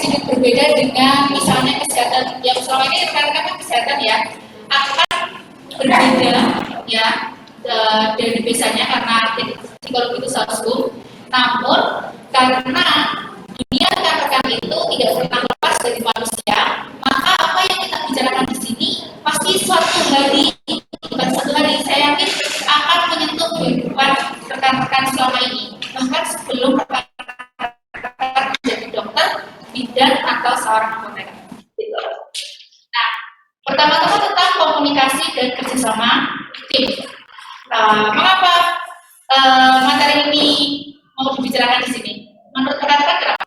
sedikit berbeda dengan misalnya kesehatan yang selama ini rekan-rekan kesehatan ya akan berbeda ya dari biasanya karena psikologi itu satu. Namun karena dunia rekan-rekan itu tidak pernah lepas dari manusia, maka apa yang kita bicarakan di sini pasti suatu hari, bukan satu hari, saya yakin akan menyentuh kehidupan rekan-rekan selama ini, bahkan sebelum rekan-rekan menjadi dokter, bidan atau seorang apoteker. Gitu. Nah, pertama-tama tentang komunikasi dan kerjasama tim. Mengapa materi ini mau dibicarakan di sini? Menurut rekan-rekan kenapa?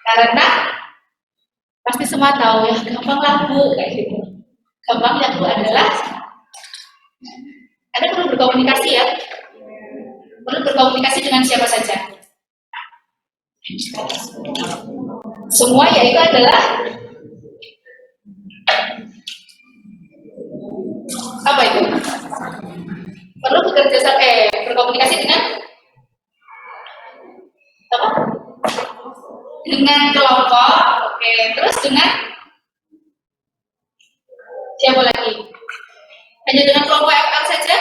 Karena pasti semua tahu ya, gampang lah Bu, kayak gitu. Gampang ya Bu adalah Anda perlu berkomunikasi ya. Perlu berkomunikasi dengan siapa saja. Semua yaitu adalah apa itu? Perlu berkomunikasi dengan apa? Dengan kelompok, oke. Terus dengan siapa lagi? Hanya dengan kelompok FL saja?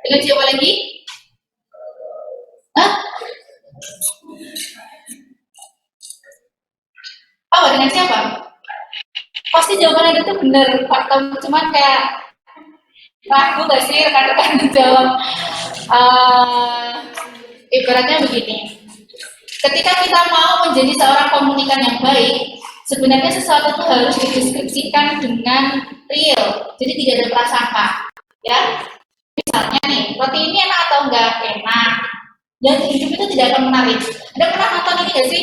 Dengan siapa lagi? Hah? Oh, dengan siapa? Pasti jawaban itu benar, Pak Tom. Cuman kayak ragu gak sih rekan-rekan jawab? Ibaratnya begini. Ketika kita mau menjadi seorang komunikan yang baik, sebenarnya sesuatu itu harus dideskripsikan dengan real. Jadi tidak ada prasangka. Ya, misalnya nih, roti ini enak atau enggak? Enak. Dan hidup itu tidak akan menarik. Anda pernah nonton ini nggak sih?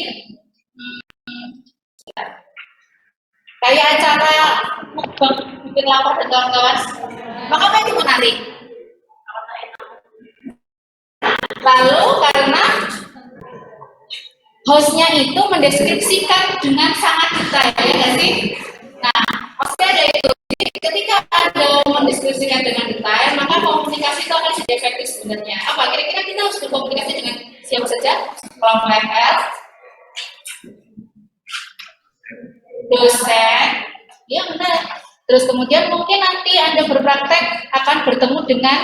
Kayak acara mukbang bikin lapar dan kawan-kawan. Maka apa itu menarik? Lalu karena hostnya itu mendeskripsikan dengan sangat detail, ya nggak sih? Nah, maksudnya ada itu. Jadi, ketika Anda mendeskripsikan dengan detail, maka komunikasi itu akan jadi efektif sebenarnya. Apa? Kira-kira kita harus berkomunikasi dengan siapa saja? Kelompok FL, dosen, ya benar. Terus kemudian mungkin nanti Anda berpraktek akan bertemu dengan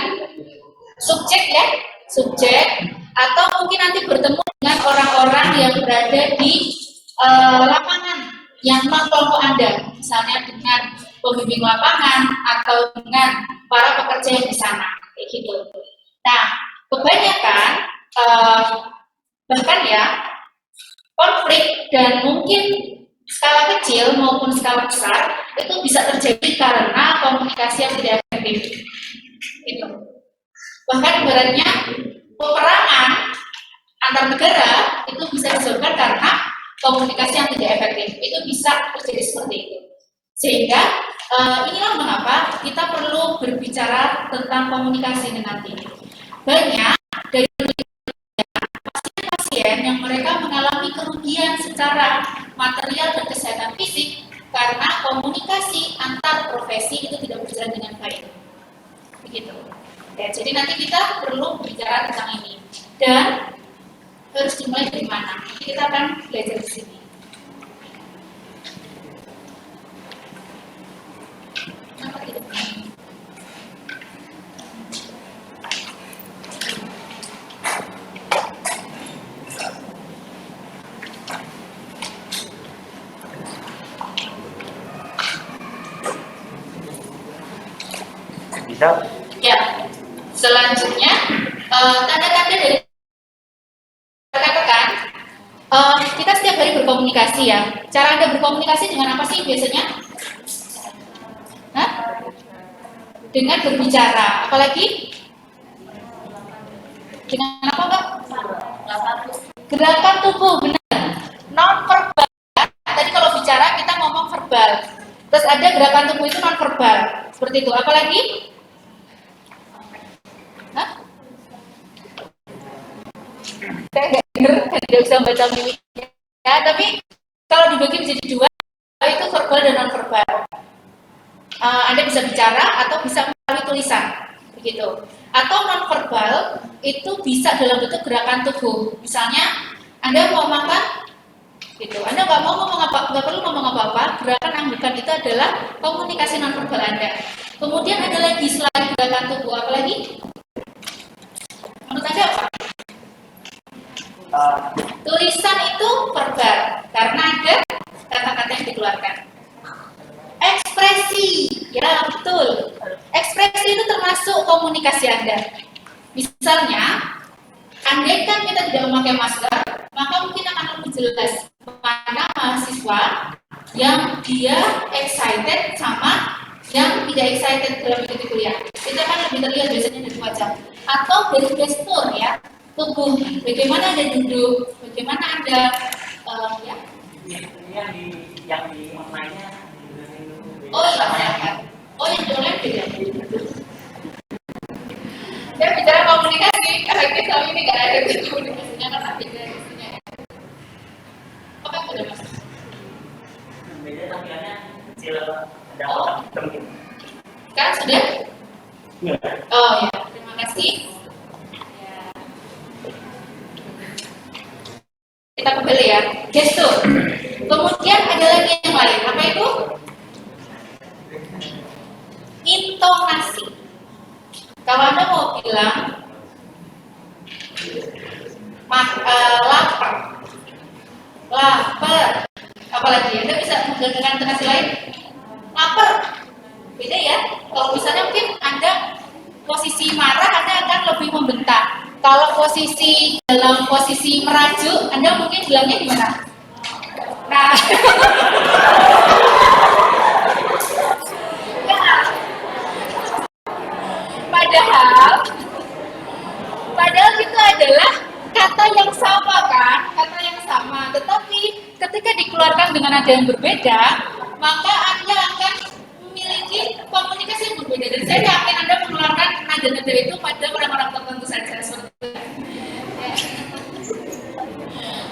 subjek ya, subjek, atau mungkin nanti bertemu dengan orang-orang yang berada di lapangan yang non kelompok Anda, misalnya dengan pembimbing lapangan atau dengan para pekerja yang di sana, kayak gitu. Nah, kebanyakan bahkan ya konflik dan mungkin skala kecil maupun skala besar itu bisa terjadi karena komunikasi yang tidak efektif. Gitu. Bahkan ibaratnya peperangan antar negara itu bisa disebabkan karena komunikasi yang tidak efektif. Itu bisa terjadi seperti itu. Sehingga inilah mengapa kita perlu berbicara tentang komunikasi dengan tim. Banyak dari pasien yang mereka mengalami kerugian secara material dan kesehatan fisik karena komunikasi antar profesi itu tidak berjalan dengan baik. Begitu. Ya, jadi nanti kita perlu bicara tentang ini dan harus dimulai dari mana? Kita akan belajar di sini. Kenapa tidak? Bisa? Ya. Selanjutnya tanda-tanda dari rekan-rekan. Kita setiap hari berkomunikasi ya. Cara Anda berkomunikasi dengan apa sih biasanya? Hah? Dengan berbicara. Apalagi? Dengan apa, Mbak? Gerakan tubuh, benar. Non-verbal. Tadi kalau bicara kita ngomong verbal. Terus ada gerakan tubuh itu non-verbal. Seperti itu. Apalagi? Hah? Saya nggak denger, tidak bisa membaca mimiknya. Ya, tapi kalau dibagi menjadi dua, itu verbal dan non-verbal. Anda bisa bicara atau bisa melalui tulisan, begitu. Atau non-verbal itu bisa dalam bentuk gerakan tubuh. Misalnya Anda mau makan, gitu. Anda nggak perlu ngomong apa-apa. Gerakan anggukan itu adalah komunikasi nonverbal Anda. Kemudian ada lagi selain gerakan tubuh, apa lagi? Menurut Anda apa? Tulisan itu verbal karena ada kata-kata yang dikeluarkan. Ekspresi, ya betul. Ekspresi itu termasuk komunikasi Anda. Misalnya, andaikan kita tidak memakai masker, maka mungkin akan lebih jelas mana mahasiswa yang dia excited sama yang tidak excited dalam mengikuti kuliah. Itu akan lebih terlihat biasanya dari wajah atau dari gestur ya tubuh. Bagaimana Anda duduk, bagaimana Anda ya. Yang di online-nya. Oh iya, oh yang di online beda. Saya bicara komunikasi, efektif kali ini nggak ada komunikasinya karena beda isinya. Apa yang beda mas? Beda tampilannya kecil, ada kotak hitam. Kan sudah? Oh ya, terima kasih. Ya. Kita kembali ya, gestur. Kemudian ada lagi yang lain, apa itu? Intonasi. Kalau Anda mau bilang lapar, apalagi Anda bisa menggunakan intonasi lain, lapar, beda ya. Kalau misalnya mungkin Anda posisi marah, Anda akan lebih membentak. Kalau dalam posisi merajuk, Anda mungkin bilangnya gimana? Nah, Padahal itu adalah kata yang sama kan, kata yang sama. Tetapi ketika dikeluarkan dengan nada yang berbeda, maka Anda akan memiliki komunikasi yang berbeda. Dan saya yakin Anda mengeluarkan nada-nada itu pada orang-orang tertentu saja.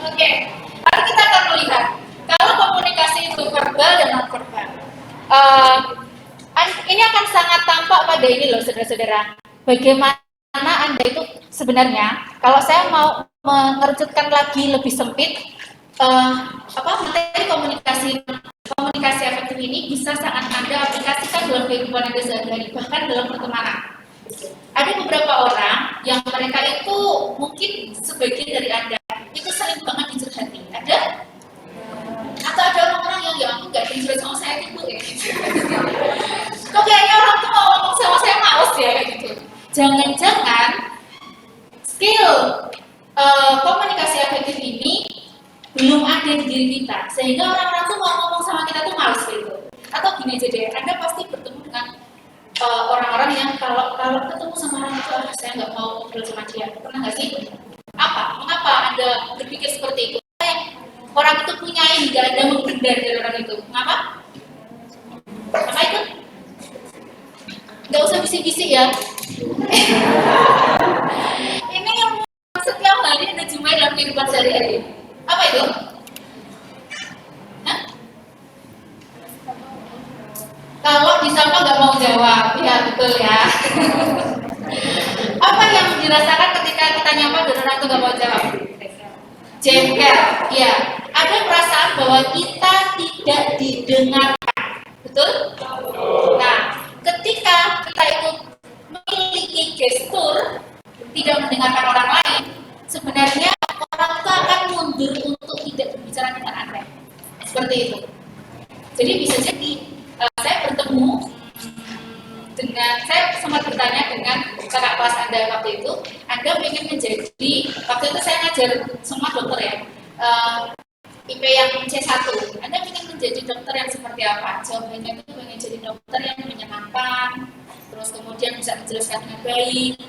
Oke, lalu kita akan melihat kalau komunikasi itu verbal dan non-verbal. Ini akan sangat tampak pada ini loh, saudara-saudara. Bagaimana Anda itu sebenarnya, kalau saya mau mengerucutkan lagi lebih sempit, materi komunikasi efektif ini bisa sangat Anda aplikasikan dalam kehidupan Anda sehari-hari, bahkan dalam pertemanan. Ada beberapa orang yang mereka itu mungkin sebagian dari Anda itu sering banget dicurhati. Ada? Atau ada orang-orang yang ya aku nggak dicurhat sama saya itu ya. Kok kayaknya orang tuh mau ngomong sama saya males ya kayak gitu. Jangan-jangan skill komunikasi efektif ini belum ada di diri kita, sehingga orang-orang tuh mau ngomong sama kita tuh males gitu. Atau gini aja deh, Anda pasti bertemu dengan orang-orang yang kalau ketemu sama orang itu, saya nggak mau ngobrol sama dia. Pernah nggak sih? Mengapa Anda berpikir seperti itu? Orang itu punya hingga Anda menghindar dari orang itu. Mengapa? Apa itu? Nggak usah bisik-bisik ya. Ini yang setiap hari Anda jumpai dalam kehidupan sehari-hari. Apa itu? Hah? Kalau disapa nggak mau jawab, ya betul ya. Apa yang dirasakan ketika kita nyapa dan orang itu nggak mau jawab? Jengkel, ya. Ada perasaan bahwa kita tidak didengarkan, betul? Nah, ketika kita itu memiliki gestur tidak mendengarkan orang lain, sebenarnya orang itu akan mundur untuk tidak berbicara dengan Anda. Seperti itu. Jadi bisa jadi saya bertemu dengan, saya sempat bertanya dengan kakak kelas Anda waktu itu, Anda ingin menjadi, waktu itu saya ngajar semua dokter ya, IP yang C1, Anda ingin menjadi dokter yang seperti apa? Jawabannya itu ingin jadi dokter yang menyenangkan, terus kemudian bisa menjelaskan dengan baik,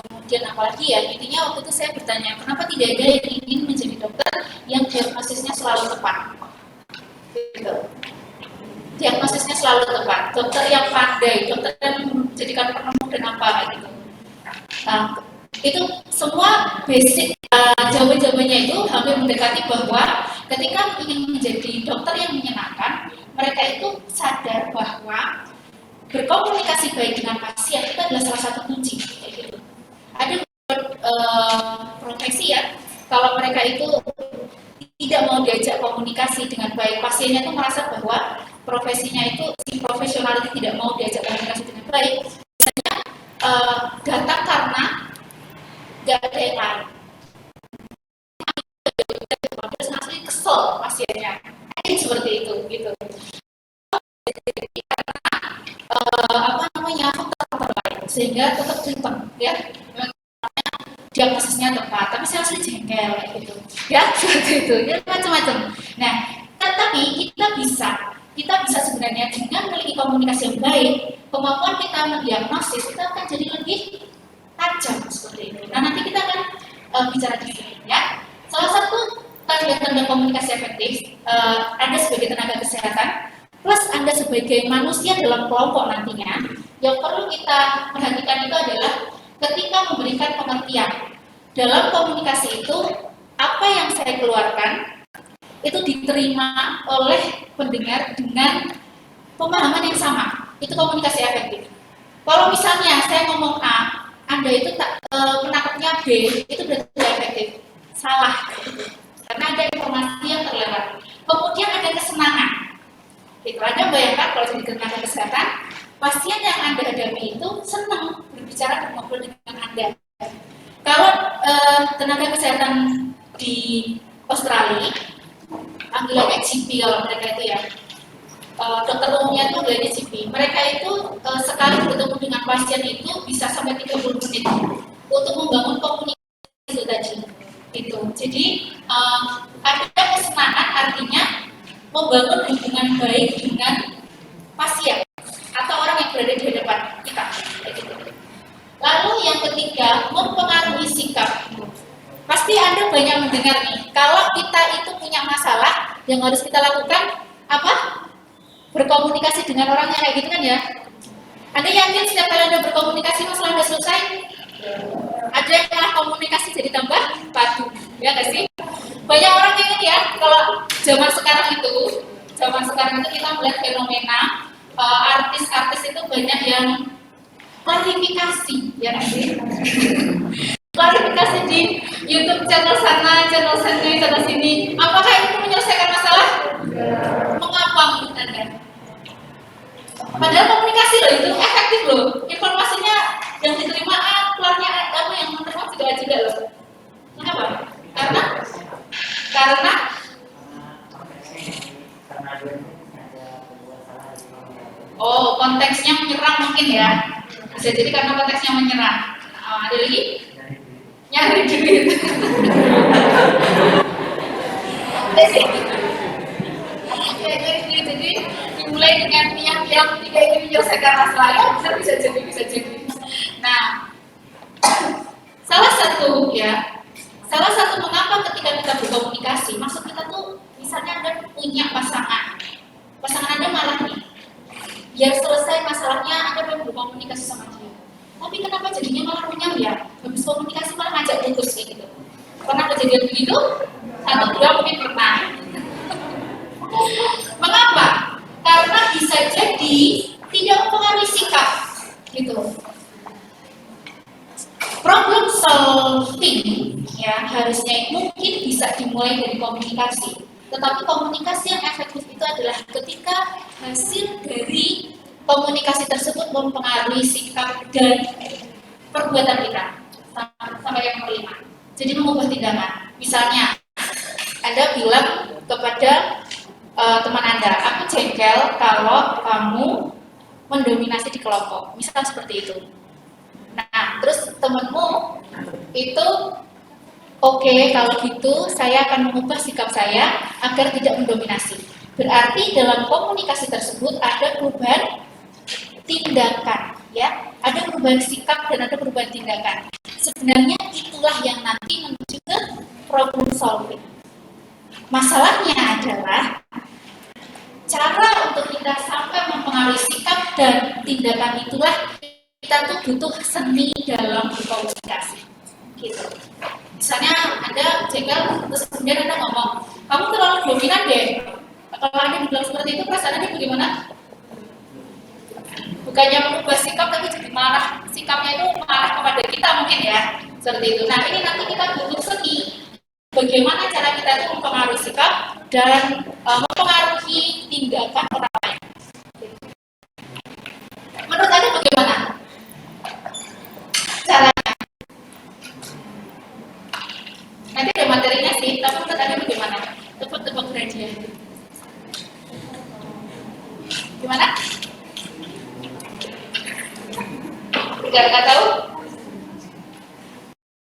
kemudian apalagi ya, intinya waktu itu saya bertanya, kenapa tidak ada yang ingin menjadi dokter yang diagnosisnya selalu tepat? Gitu. Diagnosisnya selalu tepat, dokter yang pandai, dokter yang menjadikan penemu dan apa gitu. Itu semua basic jawaban-jawabannya itu hampir mendekati bahwa ketika ingin menjadi dokter yang menyenangkan, mereka itu sadar bahwa berkomunikasi baik dengan pasien itu adalah salah satu kunci. Gitu. Ada profesi ya, kalau mereka itu tidak mau diajak komunikasi dengan baik, pasiennya tuh merasa bahwa profesinya itu si profesional itu tidak mau diajak komunikasi dengan baik, datang karena nggak ada yang lain. Terus asli kesel pasiennya, seperti itu gitu. Jadi, apa namanya faktor lain sehingga tetap datang ya, diagnosisnya tepat, tapi saya asli jengkel gitu ya, seperti itu ya, macam-macam. Nah, tapi kita bisa sebenarnya dengan memiliki komunikasi yang baik, kemampuan kita mendiagnosis kita akan jadi lebih tajam seperti itu. Nah, nanti kita akan bicara di sini ya. Salah satu tanda-tanda komunikasi efektif, Anda sebagai tenaga kesehatan plus Anda sebagai manusia dalam kelompok nantinya, yang perlu kita perhatikan itu adalah ketika memberikan pengertian. Dalam komunikasi itu, apa yang saya keluarkan itu diterima oleh pendengar dengan pemahaman yang sama. Itu komunikasi efektif. Kalau misalnya saya ngomong A, Anda itu menangkapnya B, itu berarti efektif. Salah. Karena ada informasi yang terlewat. Kemudian ada kesenangan. Itu Anda bayangkan kalau jadi tenaga kesehatan, pasien yang Anda hadapi itu senang berbicara dan ngobrol dengan Anda. Kalau tenaga kesehatan di Australia, panggilannya GP kalau mereka itu ya, dokter umumnya itu panggilannya GP. Mereka itu sekali bertemu dengan pasien itu bisa sampai 30 menit untuk membangun komunikasi itu tadi. Gitu. Jadi ada kesenangan, artinya membangun hubungan baik dengan pasien atau orang yang berada di hadapan kita. Gitu. Lalu yang ketiga, mempengaruhi sikap. Pasti Anda banyak mendengar nih, kalau kita itu punya masalah, yang harus kita lakukan apa? Berkomunikasi dengan orangnya kayak gitu kan ya. Anda yakin setiap kali Anda berkomunikasi masalah Anda selesai? Ada yang malah komunikasi jadi tambah padu, ya nggak sih? Banyak orang yang ini ya, kalau zaman sekarang itu kita melihat fenomena artis-artis itu banyak yang klarifikasi, ya nggak sih? Klarifikasi di YouTube channel sana, channel sini. Apakah itu menyelesaikan masalah? Mengapa menurut Anda? Padahal komunikasi loh itu efektif loh. Informasinya yang diterima keluarnya apa yang menerima juga loh. Kenapa? Karena konteksnya menyerang mungkin ya. Bisa jadi karena konteksnya menyerang. Ada lagi? Nyari duit. Jadi dimulai dengan niat yang tidak ingin menyelesaikan masalah, bisa jadi. Nah, salah satu mengapa ketika kita berkomunikasi, maksud kita tuh misalnya Anda punya pasangan Anda malah nih, biar selesai masalahnya Anda belum berkomunikasi sama dia. Tapi kenapa jadinya malah runyam ya? Habis komunikasi malah ngajak putus kayak gitu. Pernah kejadian begitu? 1, 2 mungkin pernah. Mengapa? Karena bisa jadi tidak mempengaruhi sikap, gitu. Problem solving ya harusnya mungkin bisa dimulai dari komunikasi. Tetapi komunikasi yang efektif itu adalah ketika hasil dari komunikasi tersebut mempengaruhi sikap dan perbuatan kita. Sampai yang kelima. Jadi mengubah tindakan. Misalnya, Anda bilang kepada teman Anda, aku jengkel kalau kamu mendominasi di kelompok. Misal seperti itu. Nah, terus temanmu itu oke, kalau gitu saya akan mengubah sikap saya agar tidak mendominasi. Berarti dalam komunikasi tersebut ada perubahan tindakan, ya, ada perubahan sikap dan ada perubahan tindakan. Sebenarnya itulah yang nanti menuju ke problem solving. Masalahnya adalah cara untuk kita sampai mempengaruhi sikap dan tindakan itulah kita tuh butuh seni dalam berkomunikasi. Gitu. Misalnya Anda jengkel, terus kemudian Anda ngomong, kamu terlalu dominan deh. Kalau Anda bilang seperti itu, perasaan Anda bagaimana? Bukannya mengubah sikap, tapi jadi marah. Sikapnya itu marah kepada kita mungkin ya. Seperti itu. Nah, ini nanti kita butuh seni. Bagaimana cara kita itu mempengaruhi sikap dan mempengaruhi tindakan orang lain. Menurut Anda bagaimana caranya? Nanti ada materinya sih, tapi menurut Anda bagaimana? Tebak-tebak dia. Gimana? Nggak tahu?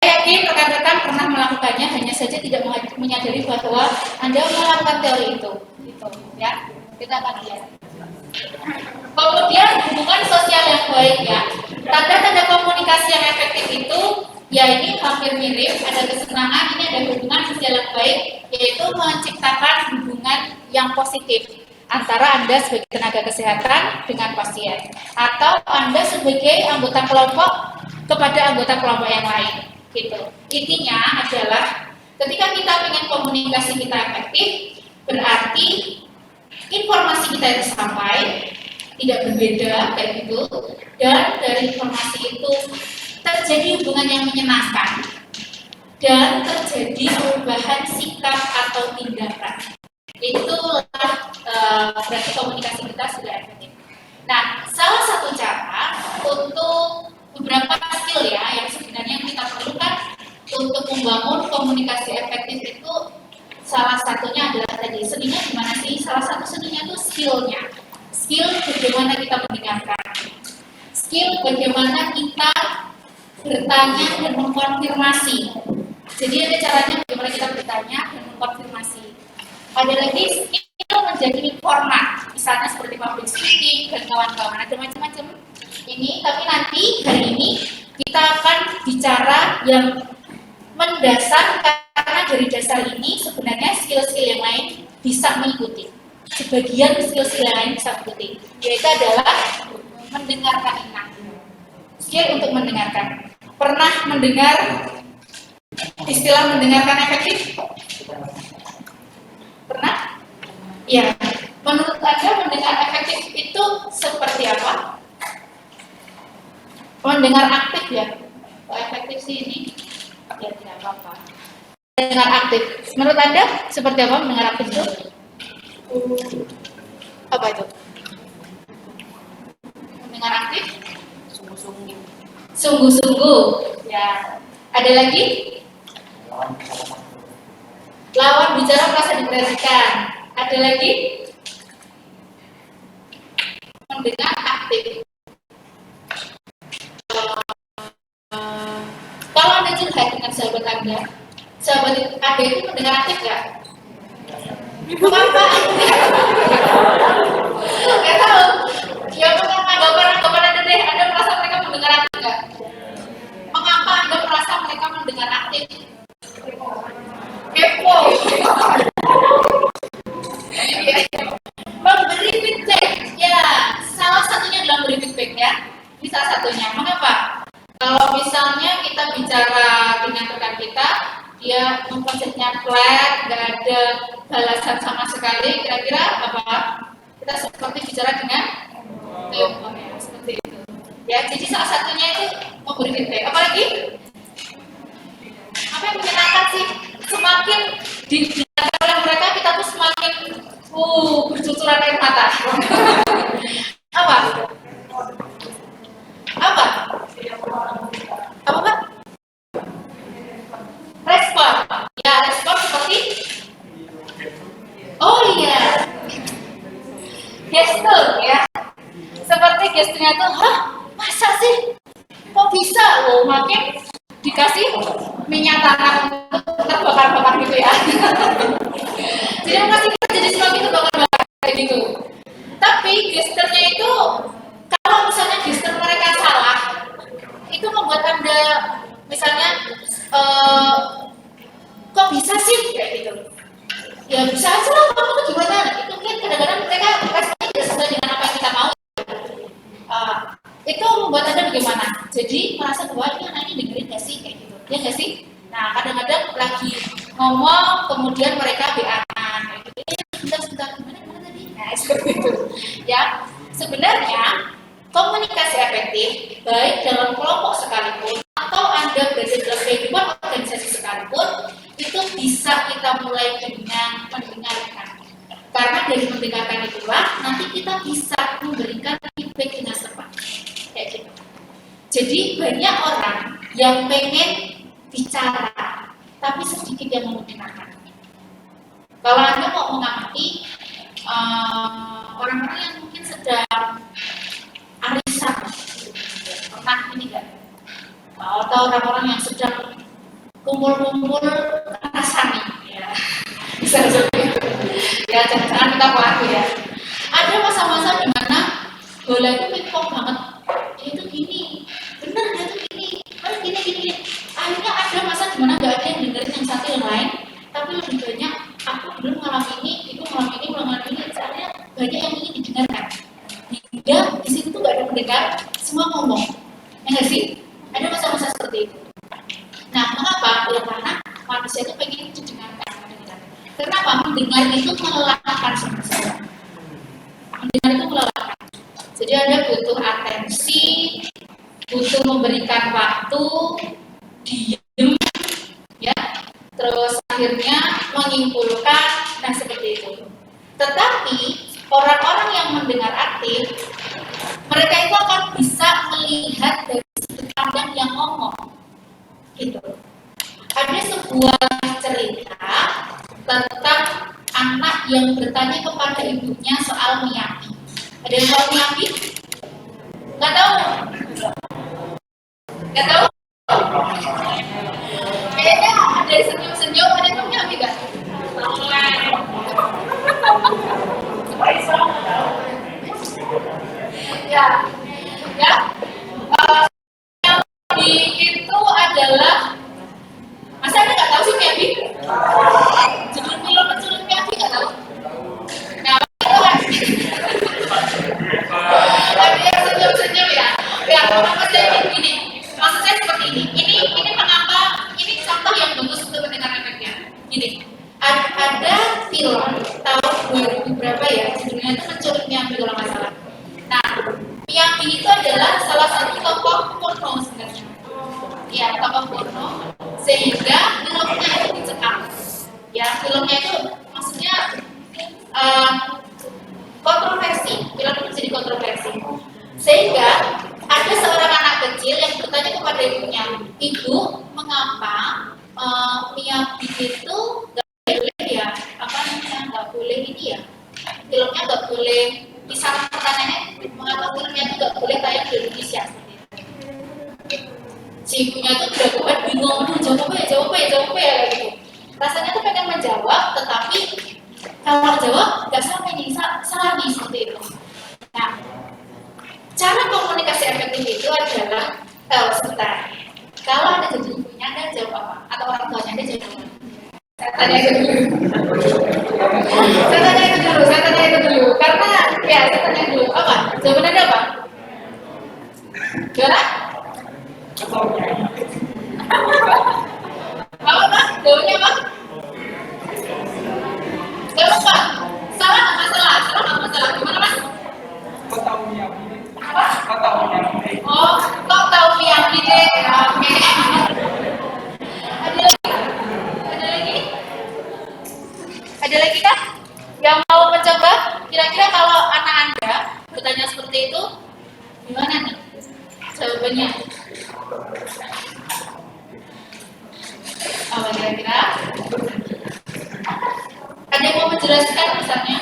Yakin rekan-rekan pernah melakukannya, hanya saja tidak menyadari bahwa Anda melakukan teori itu, gitu, ya. Kita akan lihat. Kemudian hubungan sosial yang baik, ya. Tanda-tanda komunikasi yang efektif itu, ya ini hampir mirip. Ada kesenangan, ini ada hubungan sosial yang baik, yaitu menciptakan hubungan yang positif antara Anda sebagai tenaga kesehatan dengan pasien, atau Anda sebagai anggota kelompok kepada anggota kelompok yang lain. Gitu. Intinya adalah ketika kita ingin komunikasi kita efektif, berarti informasi kita itu sampai tidak berbeda kayak gitu, dan dari informasi itu terjadi hubungan yang menyenangkan dan terjadi perubahan sikap atau tindakan. Itulah berarti komunikasi kita sudah efektif. Nah, salah satu cara untuk beberapa skill ya yang sebenarnya kita perlukan untuk membangun komunikasi efektif itu, salah satunya adalah tadi seninya gimana sih? Salah satu seninya itu skillnya. Skill bagaimana kita mendengarkan. Skill bagaimana kita bertanya dan mengkonfirmasi. Jadi ada caranya bagaimana kita bertanya dan mengkonfirmasi. Ada lagi skill menjadi informan, misalnya seperti public speaking dan kawan-kawan, ada macam-macam ini. Tapi nanti hari ini kita akan bicara yang mendasar, karena dari dasar ini sebenarnya skill-skill yang lain bisa mengikuti. Sebagian skill-skill yang lain bisa mengikuti, yaitu adalah mendengarkan enak. Skill untuk mendengarkan. Pernah mendengar istilah mendengarkan efektif? Pernah? Ya. Menurut Anda mendengar efektif itu seperti apa? Mendengar aktif ya? Kalau efektif sih ini ya tidak apa-apa. Mendengar aktif. Menurut Anda seperti apa mendengar aktif itu? Apa itu? Mendengar aktif? Sungguh-sungguh. Sungguh-sungguh. Ya. Ada lagi? Lawan bicara merasa diperhatikan. Ada lagi? Mendengar aktif. Kalau Anda curhat dengan sahabat Anda itu mendengar aktif nggak? Mengapa? Nggak tahu. Ya mengapa anggapan Anda deh, Anda merasa mereka mendengar aktif nggak? Mengapa Anda merasa mereka mendengar aktif? Kepo. Memberi feedback, ya salah satunya adalah memberi feedback ya. Ini salah satunya. Mengapa? Kalau misalnya kita bicara dengan rekan kita, dia konsepnya flat, nggak ada balasan sama sekali, kira-kira apa? Kita seperti bicara dengan telepon ya, seperti itu. Ya, jadi salah satunya itu memberi feedback. Apalagi? Apa yang menyenangkan sih? Semakin didengar oleh mereka, kita tuh semakin bercucuran air mata. Apa? Apa? Apa Pak? Respon. Ya, respon seperti iya. Gestur ya. Seperti gesturnya tuh, masa sih? Kok bisa? Makin dikasih minyak tanah untuk terbakar-bakar gitu ya. Jadi makasih kita jadi semakin terbakar-bakar kayak gitu. Tapi gesturnya itu, kalau misalnya gestur mereka salah, itu membuat Anda misalnya kok bisa sih kayak gitu. Ya bisa aja lah, kamu tuh gimana? Itu kan kadang-kadang mereka responnya tidak sesuai dengan apa yang kita mau. Itu membuat Anda bagaimana? Jadi merasa bahwa ini anak ini dengerin gak sih kayak gitu. Ya gak sih? Nah, kadang-kadang lagi ngomong kemudian mereka BA-an kayak gitu. Sebentar, gimana tadi? Nah, seperti itu. Ya, sebenarnya komunikasi efektif baik dalam kelompok sekalipun atau Anda berada dalam bisa kita mulai dengan mendengarkan. Karena dari mendengarkan itulah nanti kita bisa memberikan feedback dengan tepat. Kayak gitu. Jadi banyak orang yang pengen bicara, tapi sedikit yang mau mendengarkan. Kalau Anda mau mengamati orang-orang yang mungkin sedang arisan, pernah ini kan? Atau orang-orang yang sedang kumpul-kumpul rasani, ya, bisa seperti itu. Ya, jangan kita pelaku ya. Ada masa-masa di mana bola itu pingpong banget. Itu gini, bener dia tuh gini, gini. Akhirnya ada masa di mana nggak ada yang dengerin yang satu yang lain, tapi lebih banyak aku belum mengalami ini, itu mengalami ini, soalnya banyak yang ingin didengarkan. Hingga di situ tuh nggak ada pendengar, semua ngomong. Ya nggak sih? Ada masa-masa seperti itu. Nah, mengapa? Ya karena manusia itu pengen didengarkan. Kenapa? Mendengar itu melelahkan sebenarnya. Mendengar itu melelahkan. Jadi Anda butuh atensi, butuh memberikan waktu, diam, ya, terus akhirnya menyimpulkan, nah seperti itu. Tetapi orang-orang yang mendengar aktif, mereka itu akan bisa melihat dari sudut pandang yang ngomong, gitu. Ada sebuah cerita tentang anak yang bertanya kepada ibunya soal Miyagi. Ada yang tahu Miyagi? Nggak tahu? Nggak tahu? Kayaknya ada senyum-senyum, ada yang tahu Miyagi nggak? Ya, ya. Miyagi itu adalah, masa Anda nggak tahu sih Miyagi? Judul film Miyagi nggak tahu? Nah, itu kan ada yang senyum-senyum ya. Ya, maksud saya seperti ini. Ini mengapa? Ini contoh yang bagus untuk mendengar efeknya. Gini, ada film tahun 2000 berapa ya? Judulnya itu Menculik Miyagi kalau nggak salah. Nah, Miyagi itu adalah salah satu tokoh porno sebenarnya. Ya, tokoh porno. Sehingga filmnya itu dicekam. Ya, filmnya itu maksudnya kontroversi. Film itu jadi kontroversi. Sehingga ada seorang anak kecil yang bertanya kepada ibunya, "Ibu, mengapa Miyagi itu nggak boleh ya? Apa namanya? Nggak boleh ini ya? Filmnya nggak boleh." Misalnya pertanyaannya, mengapa filmnya itu nggak boleh tayang di Indonesia? Si ibunya tuh udah bingung, jawab apa ya gitu. Rasanya tuh pengen menjawab, tetapi kalau jawab nggak sampai nih, salah nih seperti itu. Nah, cara komunikasi efektif itu adalah sebentar. Kalau Anda jadi ibunya, Anda jawab apa? Atau orang tuanya Anda jawab apa? Saya tanya itu dulu. Karena ya saya tanya dulu. Apa? Jawaban Anda apa? Gimana? Apa? Jawabannya apa? Gak lupa. Salah nggak masalah? Gimana Mas? Kok tahu Miyagi? Apa? Kok tahu Miyagi? Oh, kok tahu Miyagi deh? Oke. Ada lagi kan? Yang mau mencoba? Kira-kira kalau anak Anda bertanya seperti itu, gimana nih jawabannya? Apa kira-kira? Ada yang mau menjelaskan misalnya?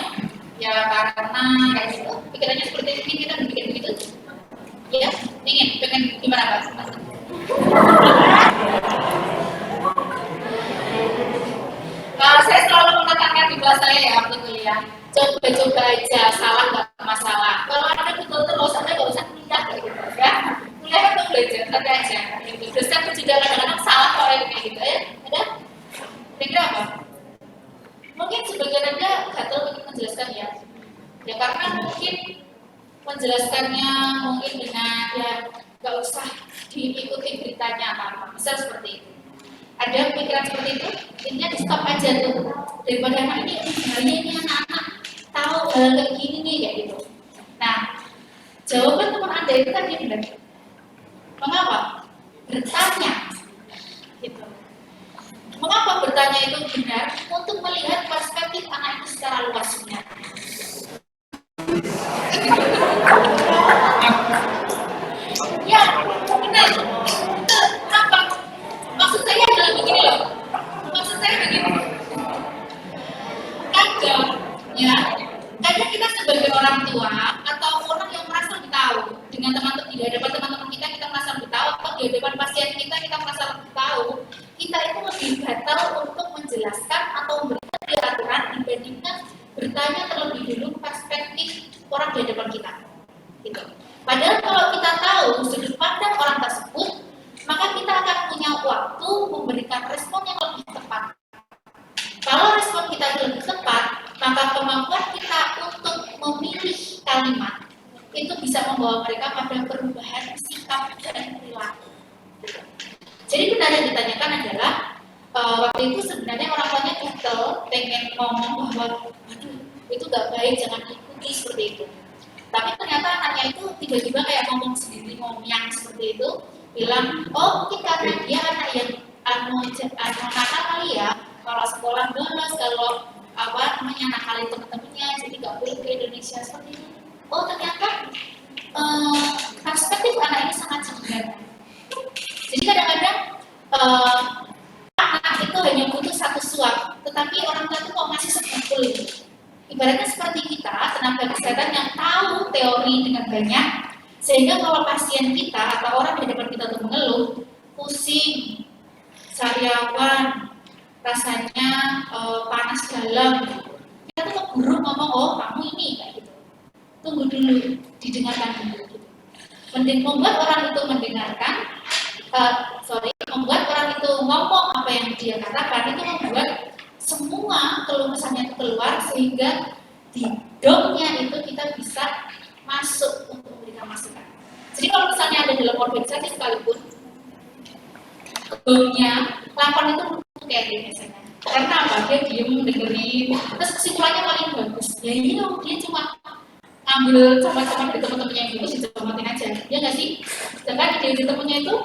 Ya karena kayak gitu, pikirannya seperti ini, kita bikin begitu. Ya, pengen gimana Mas? Saya selalu menekankan di kelas saya ya waktu kuliah, coba aja, salah nggak masalah. Kalau Anda betul terus, Anda nggak usah pindah gitu ya. Kuliah kan untuk belajar, santai aja. Gitu. Dosen juga kadang-kadang salah kalau kayak gitu ya. Ada? Kira-kira apa? Mungkin sebagian Anda gatel untuk menjelaskan ya. Ya karena mungkin menjelaskannya mungkin dengan ya nggak usah diikuti beritanya apa-apa. Misal seperti itu. Ada pikiran seperti itu, intinya di stop aja tuh. Daripada anak ini, bahaya ini anak-anak tahu hal kayak gini nih kayak gitu. Nah, jawaban teman Anda itu kan dia bilang, mengapa? Bertanya. Gitu. Mengapa bertanya? bertanya itu benar untuk melihat perspektif anak itu secara luas sebenarnya. Ya, benar. Itu apa? Maksud saya adalah begini loh. Maksud saya begini. Kadang, ya, kadang kita sebagai orang tua atau orang yang merasa lebih tahu dengan teman-teman di hadapan teman-teman kita merasa lebih tahu, atau di hadapan pasien kita merasa lebih tahu, kita itu lebih gatal untuk menjelaskan atau memberikan aturan dibandingkan bertanya terlebih dulu perspektif orang di hadapan kita. Gitu. Padahal kalau kita tahu sudut pandang orang tersebut, maka kita akan punya waktu memberikan respon yang lebih tepat. Kalau respon kita lebih tepat, maka kemampuan kita untuk memilih kalimat itu bisa membawa mereka pada perubahan sikap dan perilaku. Jadi benar yang ditanyakan adalah waktu itu sebenarnya orang tuanya gatel, pengen ngomong bahwa waduh itu gak baik, jangan ikuti seperti itu. Tapi ternyata anaknya itu tiba-tiba kayak ngomong sendiri, ngomong seperti itu, bilang, oh mungkin karena dia anak yang nakal kali ya, kalau sekolah bolos, kalau nakali teman-temannya, jadi gak boleh ke Indonesia seperti itu. Oh ternyata perspektif anak ini sangat sederhana. Jadi kadang-kadang anak itu hanya butuh satu suap, tetapi orang tua itu kok masih sebungkul itu. Ibaratnya seperti kita, tenaga kesehatan yang tahu teori dengan banyak, sehingga kalau pasien kita atau orang di depan kita itu mengeluh, pusing, sariawan, rasanya panas dalam, kita tuh keburu ngomong, oh kamu ini, kayak gitu. Tunggu dulu, didengarkan dulu. Membuat orang itu mendengarkan, membuat orang itu ngomong apa yang dia katakan, itu membuat semua keluh kesahnya itu keluar, sehingga di dongnya itu kita bisa masuk untuk memberikan masukan. Jadi kalau misalnya ada dalam organisasi sekalipun, dongnya, lapor itu kayak gini misalnya. Karena apa? Dia diem dengerin, terus kesimpulannya paling bagus. Ya iya, dia cuma ambil coba-coba dari teman-temannya yang bagus, dicobatin aja. Ya nggak sih? Sedangkan ide temannya itu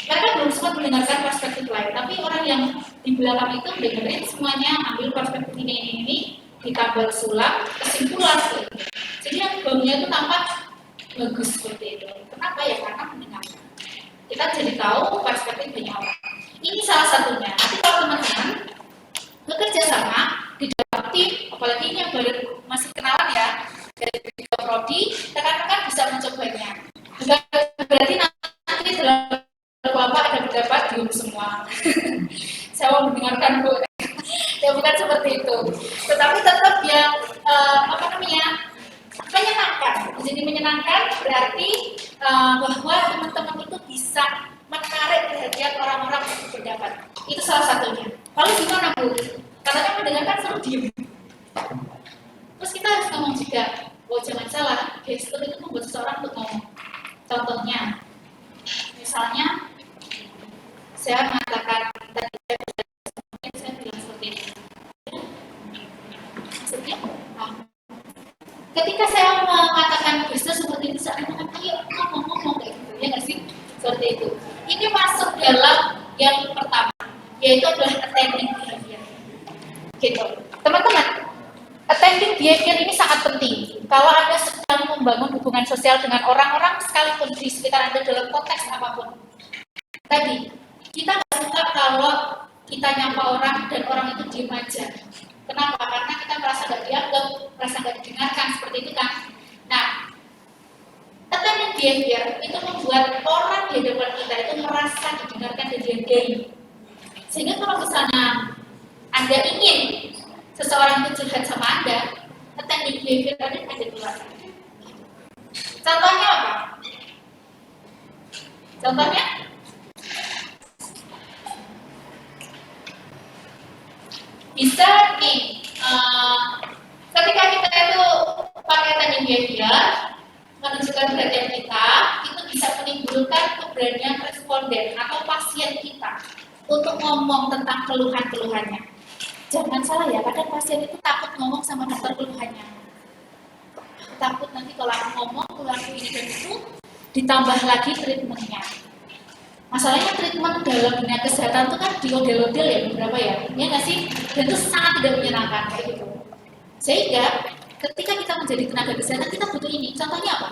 mereka belum sempat mendengarkan perspektif lain, tapi orang yang di belakang itu dengerin semuanya, ambil perspektif ini, ditambah sulap, kesimpulan gitu. Jadi yang bomnya itu tampak bagus seperti itu. Kenapa ya? Karena mendengarkan. Kita jadi tahu perspektif banyak orang. Ini salah satunya. Nanti kalau teman-teman bekerja sama di dalam tim, apalagi ini yang baru masih kenalan ya, dari tiga prodi, rekan-rekan bisa mencobanya. Bukan berarti nanti dalam Bapak ada pendapat diam semua. Saya mau mendengarkan Bu. Ya bukan seperti itu. Tetapi tetap yang menyenangkan. Jadi menyenangkan berarti bahwa teman-teman itu bisa menarik perhatian orang-orang untuk berpendapat. Itu salah satunya. Lalu gimana Bu? Katanya mendengarkan suruh diam. Terus kita harus ngomong juga. Oh jangan salah, gestur itu membuat seseorang untuk ngomong. Contohnya, misalnya saya mengatakan tadi saya bilang seperti ini. Maksudnya, ketika saya mengatakan gestur seperti itu, saya mengatakan ayo ngomong kayak gitu, ya nggak sih? Seperti itu. Ini masuk dalam yang pertama, yaitu adalah attending behavior. Gitu, teman-teman. Attending behavior ini sangat penting. Kalau Anda sedang membangun hubungan sosial dengan orang-orang sekalipun di sekitar Anda dalam konteks apapun. Tadi, kita nggak suka kalau kita nyapa orang dan orang itu diem aja. Kenapa? Karena kita merasa nggak dianggap, merasa nggak didengarkan, seperti itu kan. Nah, attending behavior itu membuat orang di depan kita itu merasa didengarkan dan dihargai. Sehingga kalau misalnya Anda ingin seseorang itu curhat sama Anda, attending behavior Anda keluar. Contohnya apa? Contohnya? Bisa nih, ketika kita itu pakai attending behavior, menunjukkan perhatian kita, itu bisa menimbulkan keberanian responden atau pasien kita untuk ngomong tentang keluhan-keluhannya. Jangan salah ya, kadang pasien itu takut ngomong sama dokter keluhannya. Takut nanti kalau aku ngomong keluhan ini dan itu, ditambah lagi treatmentnya. Masalahnya treatment dalam dunia kesehatan itu kan diodel-odel ya beberapa ya, ya nggak sih? Dan itu sangat tidak menyenangkan kayak gitu. Sehingga ketika kita menjadi tenaga kesehatan kita butuh ini. Contohnya apa?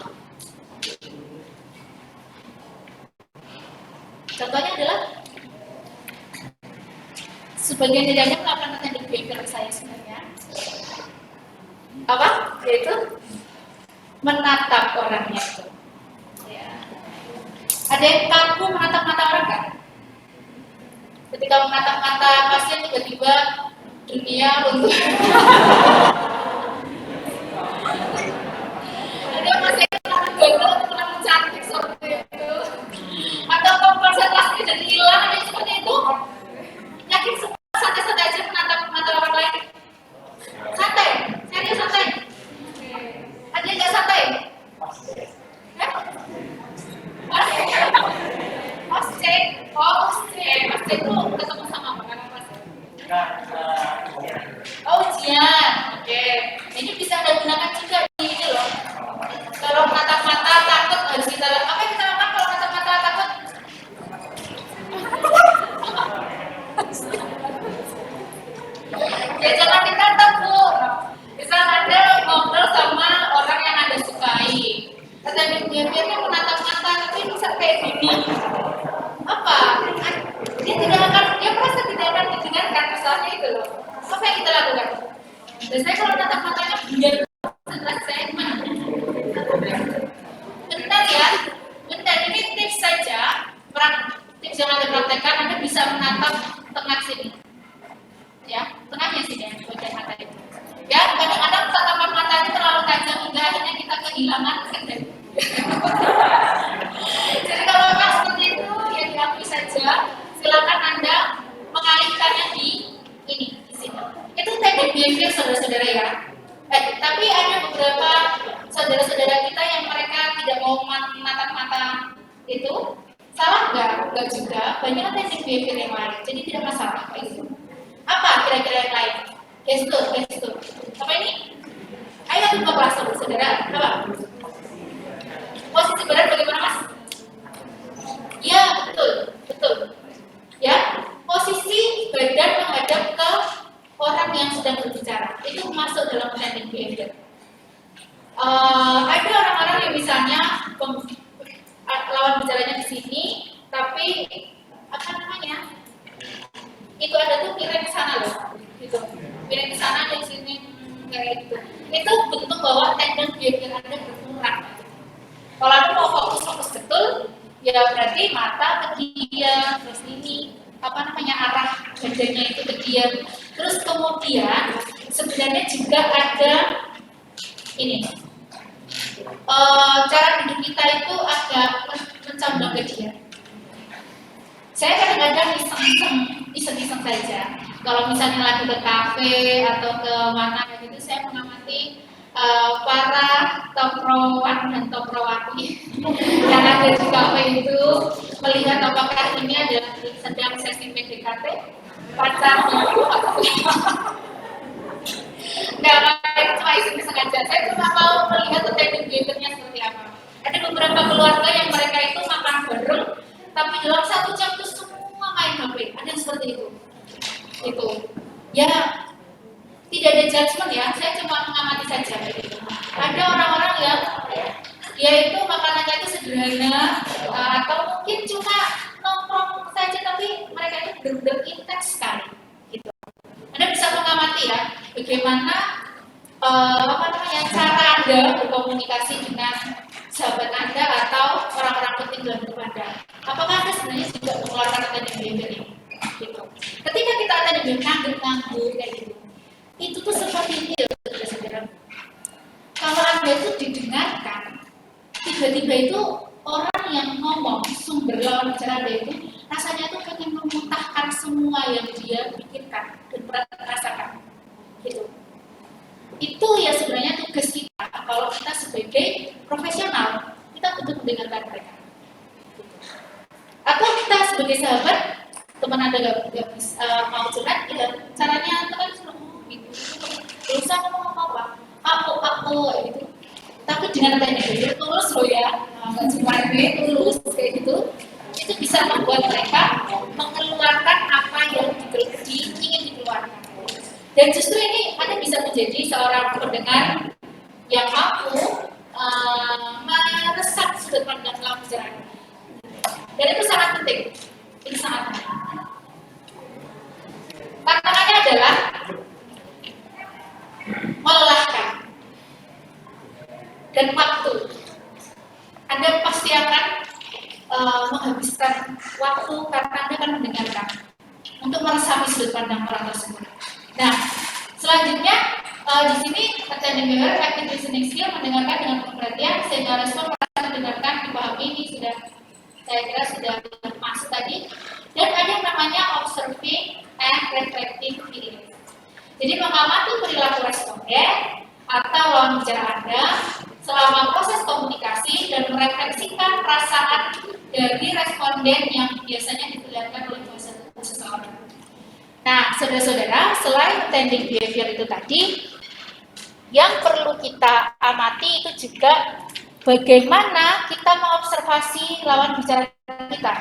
Contohnya adalah sebagian dari Anda melakukan attending behavior saya sebenarnya. Apa? Yaitu menatap orangnya itu. Ya. Ada yang kaku menatap mata orang kan? Ketika menatap mata pasien tiba-tiba dunia runtuh. Ada pasien yang gagal terlalu cantik seperti itu. Atau konsentrasi jadi hilang, ada seperti itu. Yakin semua santai-santai aja menatap mata orang lain. Santai, serius santai. Ada yang nggak santai? Mas itu ketemu sama apa? Oh, ujian. Oke. Ini bisa Anda gunakan juga di ini loh. Kalau menatap mata takut harus kita apa yang kita lakukan kalau menatap mata takut? Ya jangan ditatap, Bu. Misal Anda ngobrol sama orang yang Anda sukai. Attending behavior-nya menatap mata, tapi bisa kayak gini. Apa? Dia tidak akan, dia merasa tidak akan didengarkan masalahnya itu loh. Apa yang kita lakukan? Biasanya kalau tatap matanya biar konsentrasi saya kemana? Bentar ya, bentar ini tips saja. Tips yang Anda praktekkan, Anda bisa menatap tengah sini. Ya, tengahnya sini ya, bagian mata itu. Ya, kadang-kadang tatapan matanya terlalu tajam hingga akhirnya kita kehilangan kendali. Jadi kalau memang seperti itu, ya diakui saja. Silakan Anda mengalihkannya di ini, di sini. Itu teknik behavior saudara-saudara ya. Tapi ada beberapa saudara-saudara kita yang mereka tidak mau menatap mata itu. Salah nggak? Nggak juga. Banyak teknik behavior yang lain. Jadi tidak masalah. Itu. Apa kira-kira yang lain? Gestur. Apa ini? Ayo buka kelas saudara. Apa? Posisi badan bagaimana, Mas? Ya, betul. Ya, posisi badan menghadap ke orang yang sedang berbicara. Itu masuk dalam attending behavior. Ada orang-orang yang misalnya lawan bicaranya di sini, tapi apa namanya? Itu ada tuh miring ke sana loh, gitu. Miring ke sana di sini kayak gitu. Itu bentuk bahwa attending behavior Anda berkurang. Kalau Anda mau fokus betul, ya berarti mata ke dia, terus ini apa namanya arah badannya itu ke dia. Terus kemudian sebenarnya juga ada ini cara duduk kita itu agak mencambang ke dia. Saya kadang-kadang iseng-iseng saja. Kalau misalnya lagi ke kafe atau ke mana gitu, saya mengamati para toprowan dan toprawati yang ada di kafe itu, melihat apakah ini adalah sedang sesi PDKT pacarnya. Nggak, cuma iseng-iseng aja. Saya cuma mau melihat attending behavior-nya seperti apa. Ada beberapa keluarga yang mereka itu makan bareng, tapi dalam 1 jam itu semua main HP. Ada yang seperti itu. Itu. Ya, tidak ada judgement ya, saya cuma mengamati saja. Ada orang-orang yang yaitu makanannya itu sederhana atau mungkin cuma nongkrong saja, tapi mereka itu benar-benar intens sekali. Gitu. Anda bisa mengamati ya, bagaimana cara Anda berkomunikasi dengan sahabat Anda atau orang-orang penting dalam hidup Anda. Apakah Anda sebenarnya juga mengeluarkan attending behavior ini? Gitu. Ketika kita attending behavior nganggur kayak gitu, itu tuh seperti ini ya, saudara. Kalau Anda itu didengarkan, tiba-tiba itu orang yang ngomong, sumber lawan bicara Anda itu rasanya tuh pengen memuntahkan semua yang dia pikirkan dan pernah rasakan. Gitu. Itu ya sebenarnya tugas kita. Kalau kita sebagai profesional, kita butuh mendengarkan mereka. Gitu. Atau kita sebagai sahabat, teman Anda nggak bisa mau curhat, ya caranya itu kan suruh gitu. Bisa ngomong apa? Aku gitu. Tapi dengan teknik itu tulus loh ya, nggak cuma ini tulus kayak gitu. Itu bisa bisa membuat mereka mengeluarkan apa yang ingin dikeluarkan. Dan justru ini Anda bisa menjadi seorang pendengar yang mampu meresap sudut pandang dalam bicara. Dan itu sangat penting. Ini sangat penting. Tantangannya adalah melelahkan dan waktu. Anda pasti akan menghabiskan waktu karena Anda akan mendengarkan untuk meresapi sudut pandang orang tersebut. Nah, selanjutnya di sini attending behavior, active listening skill, mendengarkan dengan penuh perhatian sehingga respon merasa mendengarkan, dipahami. Ini sudah saya kira sudah masuk tadi. Dan ada yang namanya observing and reflecting feeling. Jadi mengamati perilaku responden atau lawan bicara Anda selama proses komunikasi dan merefleksikan perasaan dari responden yang biasanya diperlihatkan oleh bahasa tubuh seseorang. Nah, saudara-saudara, selain attending behavior itu tadi, yang perlu kita amati itu juga bagaimana kita mengobservasi lawan bicara kita.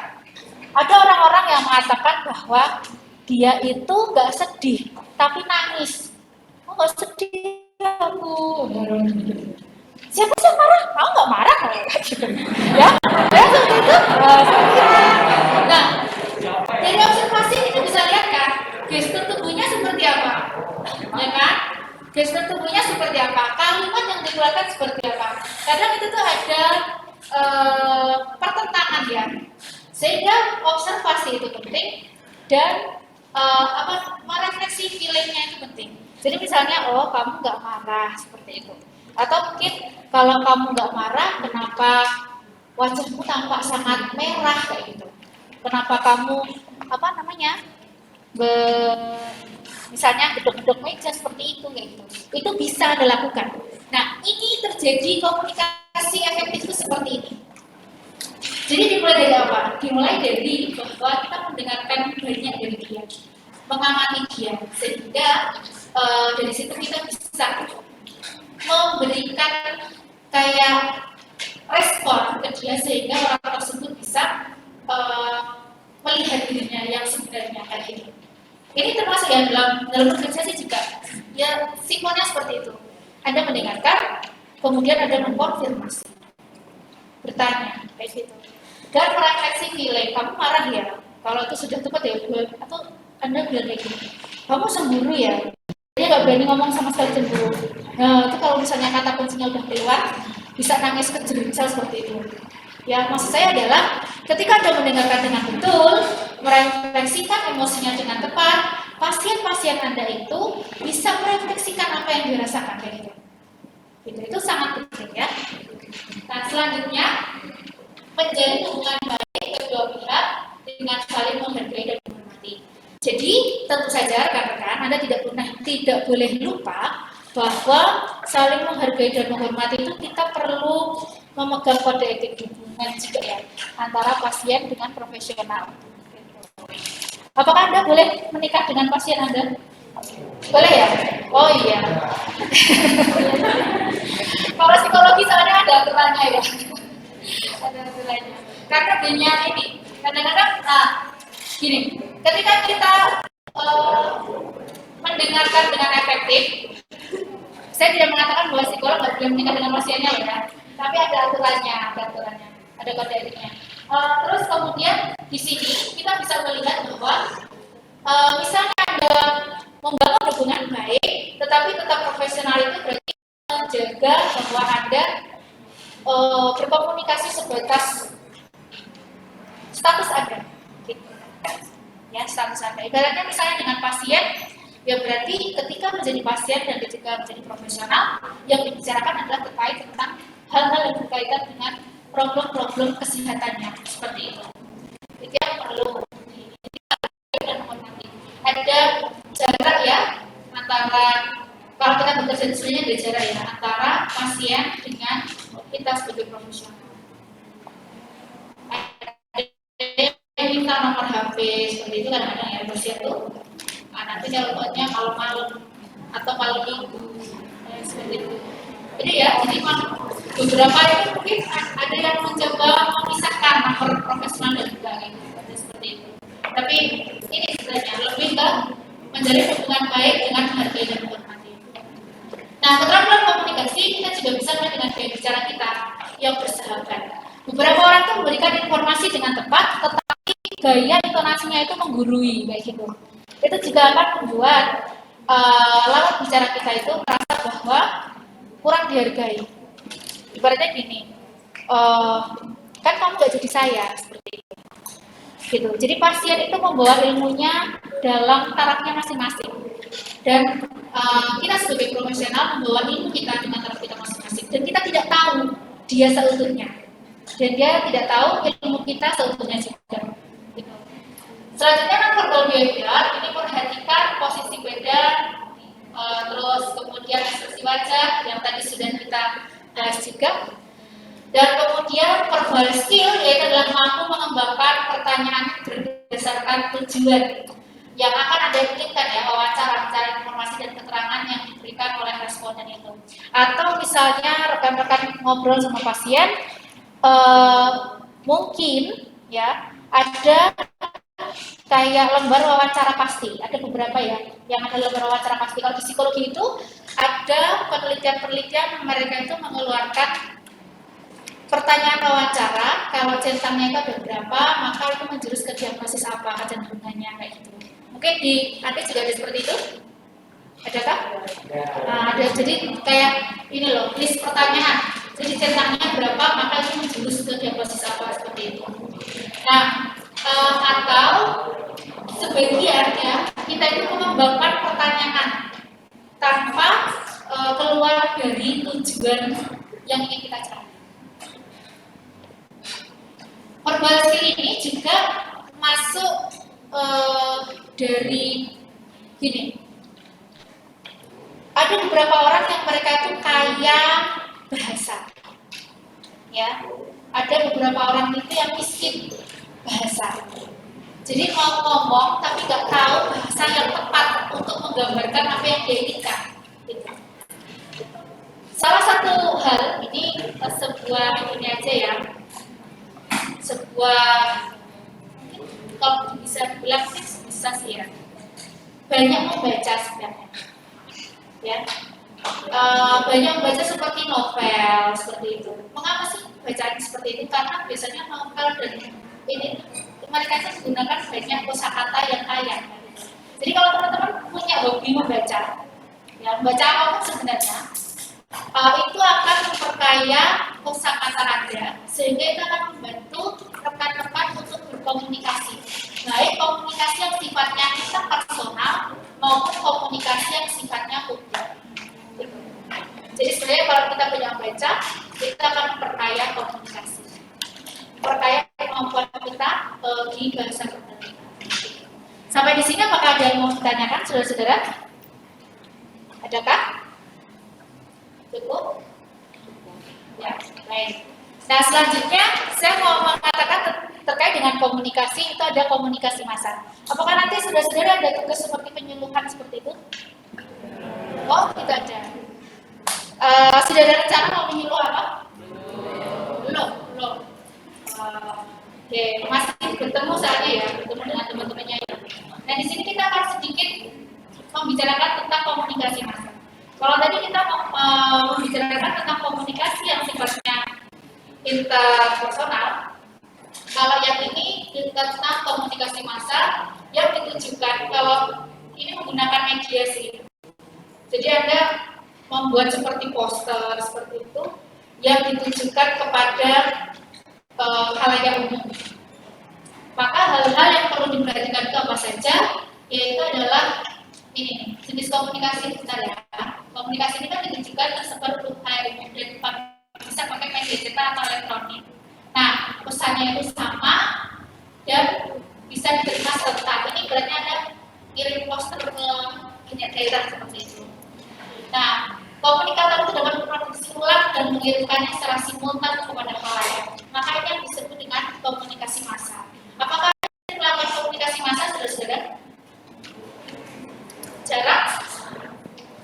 Ada orang-orang yang mengatakan bahwa dia itu nggak sedih, tapi nangis. Oh, nggak sedih aku. Siapa sih marah? Kamu nggak marah kalau gitu. Ya seperti itu. Nah, dari observasi kita bisa lihat kan, gestur tubuhnya seperti apa, ya kan? Gestur tubuhnya seperti apa? Kalimat yang dikeluarkan seperti apa? Kadang itu tuh ada pertentangan ya. Sehingga observasi itu penting dan merefleksi feelingnya itu penting. Jadi misalnya, oh kamu nggak marah seperti itu. Atau mungkin kalau kamu nggak marah, kenapa wajahmu tampak sangat merah kayak gitu? Kenapa kamu misalnya gedok-gedok meja seperti itu kayak gitu? Itu bisa dilakukan. Nah, ini terjadi komunikasi efektif itu seperti ini. Jadi dimulai dari apa? Dimulai dari bahwa kita mendengarkan banyak dari dia, mengamati dia, sehingga dari situ kita bisa memberikan kayak respon ke dia sehingga orang tersebut bisa melihat dirinya yang sebenarnya kayak ini. Ini termasuk ya dalam organisasi juga. Ya simbolnya seperti itu. Anda mendengarkan, kemudian Anda mengkonfirmasi, bertanya kayak gitu. Dan merefleksi feeling, kamu marah ya? Kalau itu sudah tepat ya, atau Anda bilang kayak gini, kamu cemburu ya? Dia nggak berani ngomong sama sekali cemburu. Nah, itu kalau misalnya kata kuncinya udah keluar, bisa nangis kejerit seperti itu. Ya, maksud saya adalah ketika Anda mendengarkan dengan betul, merefleksikan emosinya dengan tepat, pasien-pasien Anda itu bisa merefleksikan apa yang dirasakan kayak gitu. Itu sangat penting ya. Nah, selanjutnya menjalin hubungan baik kedua pihak dengan saling menghargai dan menghormati. Jadi tentu saja rekan-rekan, Anda tidak boleh lupa bahwa saling menghargai dan menghormati itu kita perlu memegang kode etik hubungan juga ya antara pasien dengan profesional. Apakah Anda boleh menikah dengan pasien Anda? Boleh ya? Oh iya. Kalau psikologi soalnya ada aturannya ya. Ada aturannya. Karena dunia ini kadang-kadang, gini, ketika kita mendengarkan dengan efektif, saya tidak mengatakan bahwa psikolog nggak boleh menikah dengan pasiennya ya, tapi ada aturannya, ada kode etiknya. Terus kemudian di sini kita bisa melihat bahwa misalnya Anda membangun hubungan baik, tetapi tetap profesional itu berarti menjaga bahwa Anda berkomunikasi sebatas status Anda, gitu. Ya, status Anda. Ibaratnya misalnya dengan pasien, ya berarti ketika menjadi pasien dan ketika menjadi profesional, yang dibicarakan adalah terkait tentang hal-hal yang berkaitan dengan problem-problem kesehatannya, seperti itu. Itu yang perlu ada jarak ya antara, kalau kita bekerja di sini ada jarak ya antara pasien dengan kita sebagai profesional. Ada minta nomor HP seperti itu kadang-kadang ya pasien tuh. Nanti contohnya kalau malam atau malam minggu seperti itu. Jadi ya, jadi beberapa itu mungkin ada yang mencoba memisahkan nomor profesional dan juga seperti itu. Tapi ini sebenarnya lebih ke menjalin hubungan baik dengan menghargai dan menghormati. Nah, keterampilan komunikasi kita juga bisa dengan gaya bicara kita yang bersahabat. Beberapa orang tuh memberikan informasi dengan tepat, tetapi gaya intonasinya itu menggurui kayak gitu. Itu juga akan membuat lawan bicara kita itu merasa bahwa kurang dihargai. Ibaratnya gini, kan kamu gak jadi saya seperti itu. Gitu. Jadi pasien itu membawa ilmunya dalam tarafnya masing-masing. Dan kita sebagai profesional membawa ilmu kita dengan taraf kita masing-masing. Dan kita tidak tahu dia seutuhnya. Dan dia tidak tahu ilmu kita seutuhnya juga. Gitu. Selanjutnya non-verbal behavior, ini perhatikan posisi badan, terus kemudian ekspresi wajah yang tadi sudah kita bahas juga. Dan kemudian verbal skill yaitu adalah mampu mengembangkan pertanyaan berdasarkan tujuan yang akan Anda inginkan ya, wawancara, mencari informasi dan keterangan yang diberikan oleh responden itu. Atau misalnya rekan-rekan ngobrol sama pasien, mungkin ya ada kayak lembar wawancara pasti, ada beberapa ya yang ada lembar wawancara pasti. Kalau di psikologi itu ada penelitian-penelitian mereka itu mengeluarkan pertanyaan wawancara, kalau centangnya itu ada berapa, maka itu menjurus ke diagnosis apa kecenderungannya kayak gitu. Mungkin di nanti juga ada seperti itu, adakah? Nah, ada jadi kayak ini loh, list pertanyaan. Jadi centangnya berapa, maka itu menjurus ke diagnosis apa seperti itu. Nah, atau sebagian ya kita itu mengembangkan pertanyaan tanpa keluar dari tujuan yang ingin kita cari. Verbal skill ini juga masuk dari gini. Ada beberapa orang yang mereka itu kaya bahasa, ya. Ada beberapa orang itu yang miskin bahasa. Jadi mau ngomong tapi nggak tahu bahasa yang tepat untuk menggambarkan apa yang dia inginkan. Gitu. Salah satu hal ini sebuah ini aja ya. Sebuah kalau bisa bilang bisa sih ya, banyak membaca sebenarnya ya, banyak membaca seperti novel seperti itu. Mengapa sih bacaan seperti itu? Karena biasanya novel dan ini mereka itu menggunakan banyak kosakata yang kaya. Jadi kalau teman-teman punya hobi membaca, ya membaca apapun sebenarnya, itu akan memperkaya kosakata Anda, sehingga itu akan membantu rekan-rekan untuk berkomunikasi, baik komunikasi yang sifatnya interpersonal maupun komunikasi yang sifatnya publik. Jadi sebenarnya kalau kita banyak baca, kita akan memperkaya komunikasi, memperkaya kemampuan kita di bahasa kita. Sampai di sini apakah ada yang mau ditanyakan, saudara-saudara? Adakah? Cukup? Ya, baik. Nah, selanjutnya saya mau mengatakan terkait dengan komunikasi, itu ada komunikasi massa. Apakah nanti saudara-saudara ada tugas seperti penyuluhan seperti itu? Oh, tidak ada. Sudah ada rencana mau menyuluh apa? Belum. Oke, masih bertemu saja ya, bertemu dengan teman-temannya ya. Nah, di sini kita akan sedikit membicarakan tentang komunikasi massa. Kalau tadi kita membicarakan tentang komunikasi yang sifatnya interpersonal, kalau yang ini tentang komunikasi massa yang ditujukan kalau ini menggunakan mediasi. Jadi Anda membuat seperti poster seperti itu yang ditujukan kepada halayak umum. Maka hal-hal yang perlu diperhatikan itu apa saja? Yaitu adalah ini jenis komunikasi besar ya. Komunikasi ini kan ditujukan tersebar untuk halayak umum dan bisa pakai media cetak atau elektronik. Nah, pesannya itu sama dan bisa diterima serentak. Ini berarti Anda kirim poster ke banyak daerah seperti itu. Nah, komunikator itu dapat memproduksi ulang dan mengirimkannya secara simultan kepada halayak. Maka ini yang disebut dengan komunikasi massa. Apakah Anda melakukan komunikasi massa, saudara-saudara? Jarang?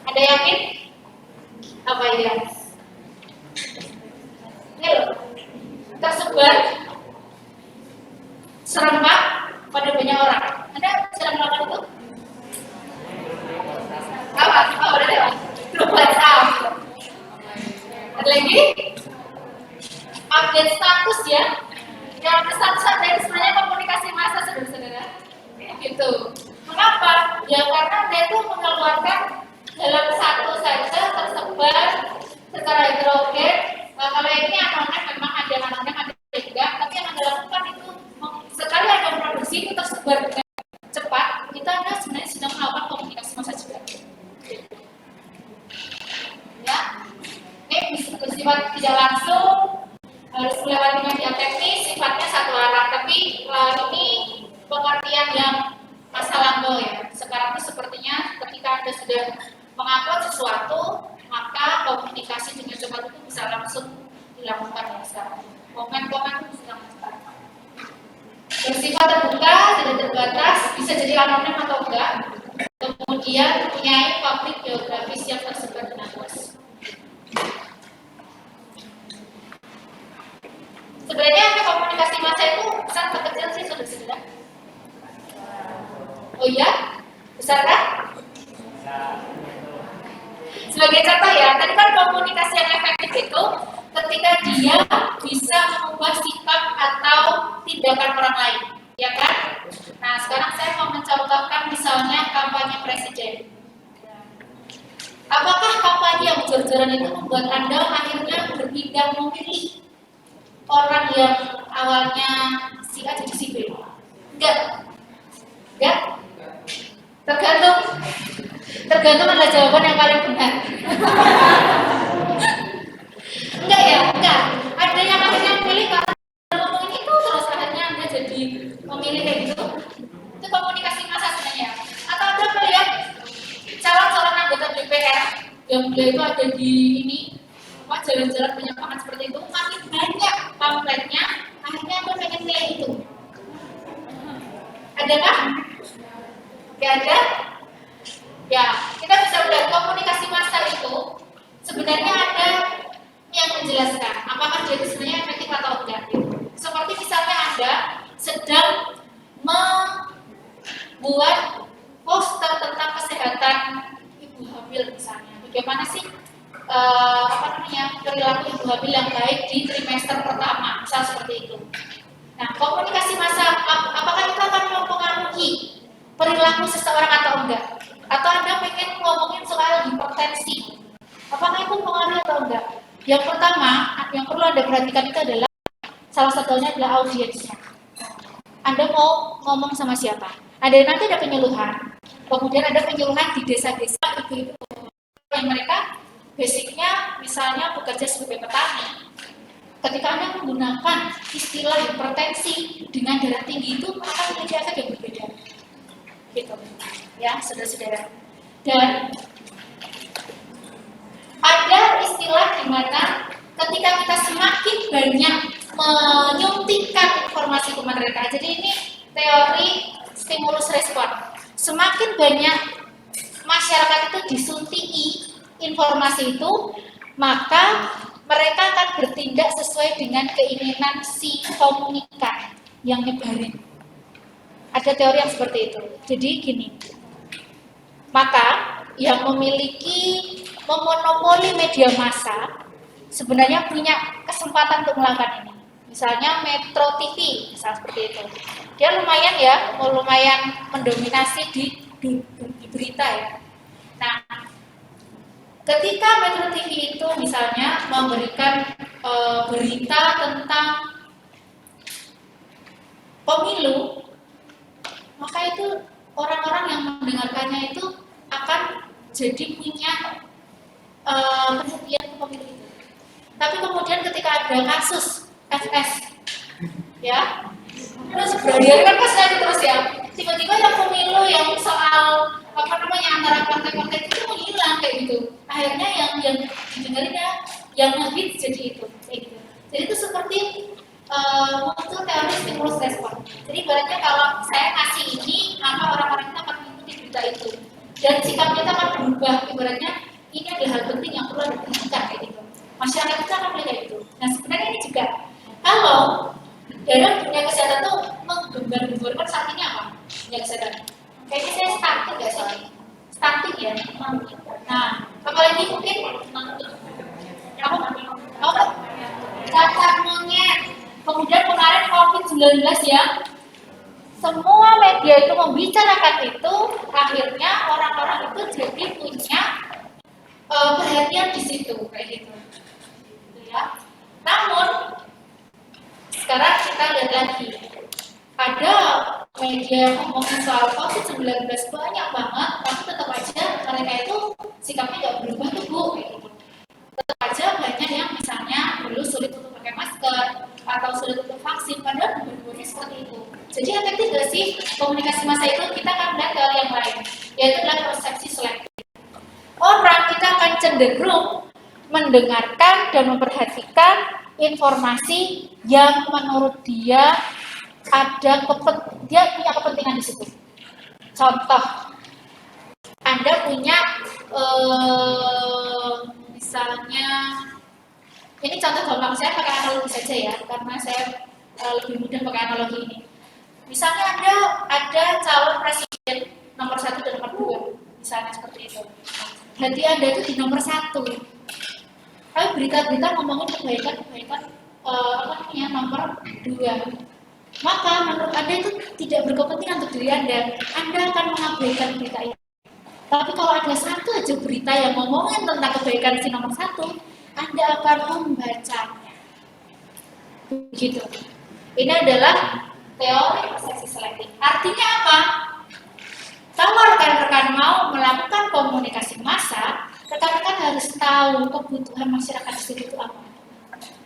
Ada yakin? Apa ya? Mengapa? Ya karena dia itu mengeluarkan dalam satu saja tersebar secara heterogen. Kalau ini anonim memang ada anonim ada tidak, tapi yang Anda lakukan itu sekali Anda produksi itu tersebar dengan cepat, itu Anda sebenarnya sedang melakukan komunikasi massa juga. Ya, ini bersifat tidak langsung, harus melewati media teknis, sifatnya satu arah, tapi ini pengertian yang masa lampau ya. Sekarang itu sepertinya ketika Anda sudah mengupload sesuatu, maka komunikasi dengan cepat itu bisa langsung dilakukan ya sekarang. Komen-komen itu bisa cepat. Bersifat terbuka, tidak terbatas, bisa jadi anonim atau enggak. Kemudian mempunyai publik geografis yang tersebar dengan luas. Sebenarnya komunikasi massa itu besar atau kecil sih sudah. Oh iya? Besar kan? Sebagai contoh ya, tadi kan komunikasi yang efektif itu ketika dia bisa mengubah sikap atau tindakan orang lain, ya kan? Nah, sekarang saya mau mencontohkan misalnya kampanye presiden. Apakah kampanye yang jor-joran itu membuat Anda akhirnya berpindah memilih orang yang awalnya si A jadi si B? Enggak. Tergantung adalah jawaban yang paling benar. Enggak. Ada yang akhirnya memilih karena ngomongin itu terus akhirnya Anda jadi memilih kayak gitu. Itu komunikasi massa sebenarnya. Atau Anda melihat calon-calon anggota DPR yang beliau itu ada di ini, jalan-jalan banyak banget seperti itu, makin banyak pamfletnya, akhirnya Anda pengen kayak itu. Adakah? Oke, ada? Ya, kita bisa melihat komunikasi massa itu sebenarnya ada yang menjelaskan apakah dia itu sebenarnya efektif atau enggak. Seperti misalnya Anda sedang membuat poster tentang kesehatan ibu hamil misalnya. Bagaimana sih perilaku ibu hamil yang baik di trimester pertama, misal seperti itu. Nah, komunikasi massa apakah itu akan mempengaruhi perilaku seseorang atau enggak? Atau Anda pengen ngomongin soal hipertensi, apakah itu mempengaruhi atau enggak? Yang pertama, yang perlu Anda perhatikan itu adalah salah satunya adalah audiensnya. Anda mau ngomong sama siapa? Nanti ada penyuluhan, kemudian ada penyuluhan di desa-desa ibu-ibu yang mereka basicnya misalnya bekerja sebagai petani. Ketika Anda menggunakan istilah hipertensi dengan darah tinggi itu akan memiliki efek yang berbeda. Gitu. Ya, saudara-saudara. Dan ada istilah di mana ketika kita semakin banyak menyuntikkan informasi ke mereka. Jadi ini teori stimulus respon. Semakin banyak masyarakat itu disuntikan informasi itu, maka mereka akan bertindak sesuai dengan keinginan si komunikan yang nyebarin. Ada teori yang seperti itu. Jadi gini, maka yang memiliki memonopoli media massa sebenarnya punya kesempatan untuk melakukan ini. Misalnya Metro TV, misal seperti itu. Dia lumayan ya, lumayan mendominasi di berita ya. Nah, ketika Metro TV itu misalnya memberikan berita tentang pemilu, maka itu orang-orang yang mendengarkannya itu akan jadi punya perhatian ke pemilu itu. Tapi kemudian ketika ada kasus FS, ya, terus berhari-hari kan kasusnya terus ya, tiba-tiba yang pemilu yang soal antara partai-partai itu menghilang kayak gitu. Akhirnya yang didengarin yang ngehit jadi itu, kayak gitu. Jadi itu seperti muncul teori stimulus respon. Jadi ibaratnya kalau saya kasih ini, maka orang-orang itu akan mengikuti berita itu. Dan sikapnya itu akan berubah. Ibaratnya ini adalah hal penting yang perlu diperhatikan kayak gitu. Masyarakat itu akan melihat itu. Nah, sebenarnya ini juga kalau dalam dunia kesehatan itu menggembar-gemborkan saat ini apa? Dunia kesehatan. Kayaknya saya stunting nggak sih? Stunting ya. Nah, apalagi mungkin cacar monyet. Kemudian kemarin COVID-19 ya, semua media itu membicarakan itu, akhirnya orang-orang itu jadi punya perhatian di situ kayak gitu. Ya. Namun sekarang kita lihat lagi, ada media yang ngomongin soal COVID-19 banyak banget, tapi tetap aja mereka itu sikapnya nggak berubah tuh Bu. Tetap aja banyak yang misalnya dulu sulit untuk pakai masker atau sulit untuk vaksin, padahal dua-duanya seperti itu. Jadi efektif nggak sih komunikasi massa itu? Kita akan melihat ke yang lain, yaitu adalah persepsi selektif. Orang kita akan cenderung mendengarkan dan memperhatikan informasi yang menurut dia dia punya kepentingan di situ. Contoh, Anda punya misalnya, ini contoh gampang, saya pakai analogi saja ya, karena saya lebih mudah pakai analogi ini. Misalnya ada calon presiden nomor 1 dan nomor 2, misalnya seperti itu. Hati Anda itu di nomor 1. Tapi berita-berita ngomongin kebaikan nomor 2. Maka menurut Anda itu tidak berkepentingan untuk diri Anda akan mengabaikan berita itu. Tapi kalau ada satu aja berita yang ngomongin tentang kebaikan si nomor 1, Anda akan membacanya. Begitu. Ini adalah teori persepsi selektif. Artinya apa? Kalau rekan-rekan mau melakukan komunikasi massa, rekan-rekan harus tahu kebutuhan masyarakat itu apa.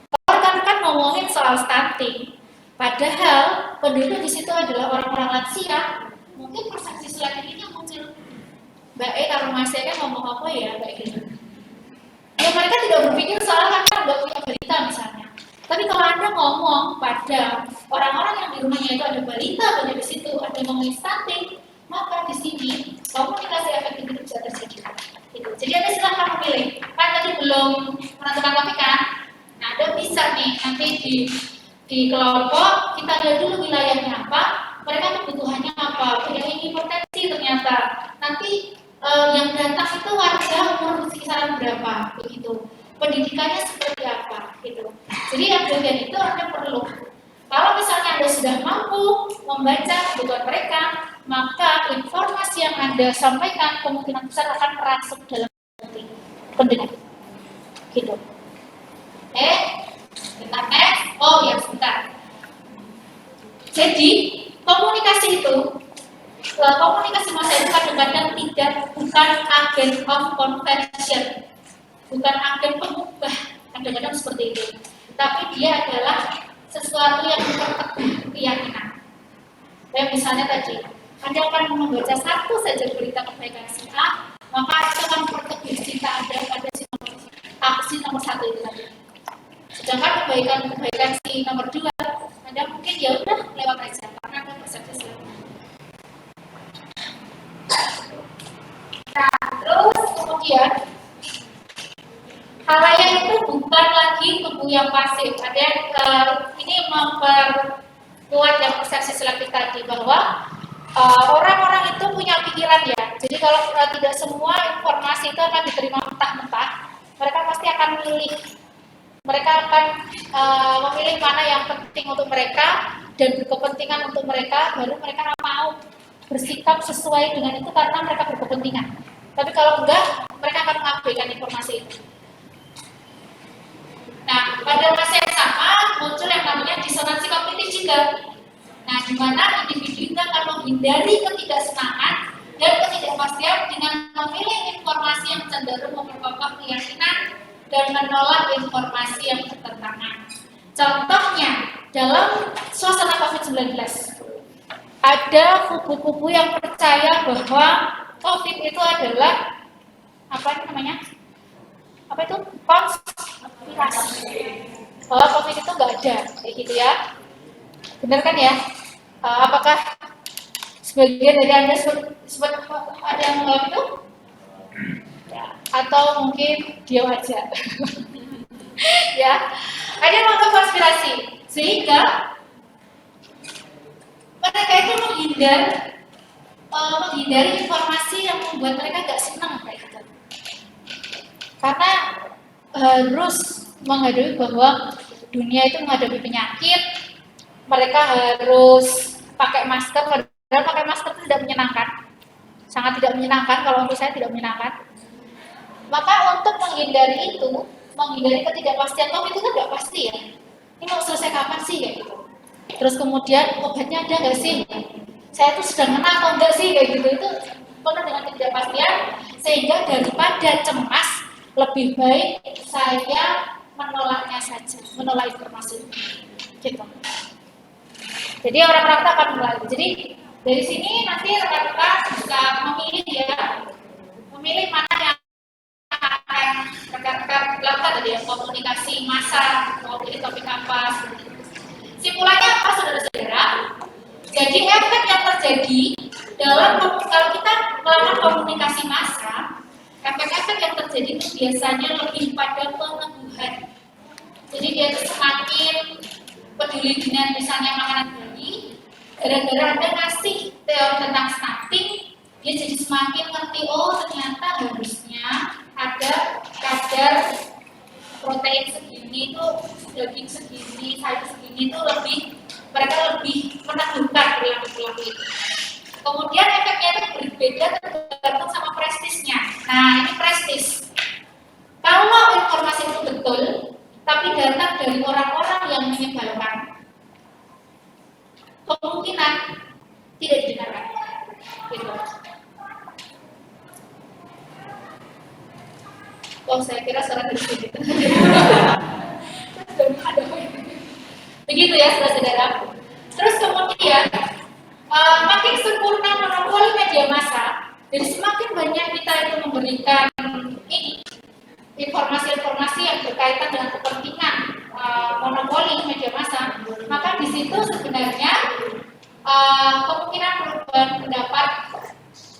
Kalau rekan-rekan ngomongin soal stunting, padahal penduduk di situ adalah orang-orang lansia, mungkin persepsi selektif ini muncul. Mbak kalau masih kan ngomong apa ya kayak gitu. Ya mereka tidak berpikir soal karena nggak punya berita misalnya. Tapi kalau Anda ngomong pada orang-orang yang di rumahnya itu ada balita banyak di situ, ada ngomongin stunting, maka di sini komunikasi efektif itu bisa terjadi. Gitu. Jadi Anda silahkan memilih. Kan tadi belum menentukan topik kan? Nah, Anda bisa nih nanti di kelompok kita lihat dulu wilayahnya apa, mereka kebutuhannya apa, punya ini potensi ternyata. Nanti yang datang itu warga umur kisaran berapa, begitu. Pendidikannya seperti apa, gitu. Jadi yang bagian itu Anda perlu. Kalau misalnya Anda sudah mampu membaca kebutuhan mereka, maka informasi yang Anda sampaikan kemungkinan besar akan merasuk dalam hati pendengar. Gitu. Bentar next. Oh ya, sebentar. Jadi, komunikasi massa itu kadang-kadang bukan agen of conversion, bukan agen pengubah, kadang-kadang seperti itu. Tapi dia adalah sesuatu yang memperteguh keyakinan. Kayak misalnya tadi, Anda akan membaca satu saja berita kebaikan si A, maka itu akan memperteguh cinta Anda pada si nomor 1 itu tadi. Sedangkan kebaikan si nomor 2, Anda mungkin ya udah lewat aja karena Anda persepsi selama. Nah, terus kemudian halayak itu bukan lagi tubuh yang pasif. Ada yang ini memperkuat yang persepsi selektif tadi bahwa orang-orang itu punya pikiran ya. Jadi kalau tidak semua informasi itu akan diterima mentah-mentah, mereka pasti akan memilih. Mereka akan memilih mana yang penting untuk mereka dan berkepentingan untuk mereka, baru mereka mau bersikap sesuai dengan itu karena mereka berkepentingan. Tapi kalau enggak, mereka akan mengabaikan informasi itu. Nah, pada masa yang sama muncul yang namanya disonansi kognitif juga. Nah, di mana individu itu akan menghindari ketidaksenangan dan ketidakpastian dengan memilih informasi yang cenderung memperkokoh keyakinan dan menolak informasi yang bertentangan. Contohnya, dalam suasana COVID-19, ada kubu-kubu yang percaya bahwa COVID itu adalah konspirasi. Bahwa COVID itu nggak ada, kayak gitu ya. Benar kan ya? Apakah sebagian dari Anda sempat ada yang menganggap itu? Ya. Atau mungkin diam aja? Ya, ada yang menganggap konspirasi, sehingga mereka itu menghindari informasi yang membuat mereka gak senang kayak gitu. Karena harus menghadapi bahwa dunia itu menghadapi penyakit, mereka harus pakai masker, padahal pakai masker itu tidak menyenangkan, sangat tidak menyenangkan, kalau untuk saya tidak menyenangkan. Maka untuk menghindari itu, menghindari ketidakpastian COVID itu kan nggak pasti ya, ini mau selesai kapan sih kayak gitu. Terus kemudian obatnya ada nggak sih, saya tuh sedang kena atau enggak sih kayak gitu, itu penuh dengan ketidakpastian, sehingga daripada cemas, lebih baik saya menolaknya saja, menolak informasi gitu. Jadi orang-orang itu akan mulai. Jadi dari sini nanti rekan-rekan bisa memilih ya, memilih mana yang akan rekan-rekan lakukan tadi ya, komunikasi massa, mau pilih topik apa. Simpulannya apa saudara-saudara? Jadi efek yang terjadi dalam kalau kita melakukan komunikasi massa, efek-efek yang terjadi itu biasanya lebih pada peneguhan. Jadi dia semakin peduli dengan misalnya makanan bayi, gara-gara Anda ngasih teori tentang stunting, dia jadi semakin ngerti, oh ternyata harusnya ada kadar protein segini itu, daging segini, sayur segini itu lebih, mereka lebih meneguhkan perilaku-perilaku itu. Kemudian efeknya itu berbeda tergantung sama prestisnya. Nah ini prestis. Kalau informasi itu betul, tapi datang dari orang-orang yang menyebalkan, kemungkinan tidak didengarkan. Gitu. Oh, saya kira suara dari sini. Begitu ya, saudara-saudara. Terus kemudian makin sempurna monopoli media massa, jadi semakin banyak kita itu memberikan ini informasi-informasi yang berkaitan dengan kepentingan monopoli media massa, maka di situ sebenarnya kemungkinan perubahan pendapat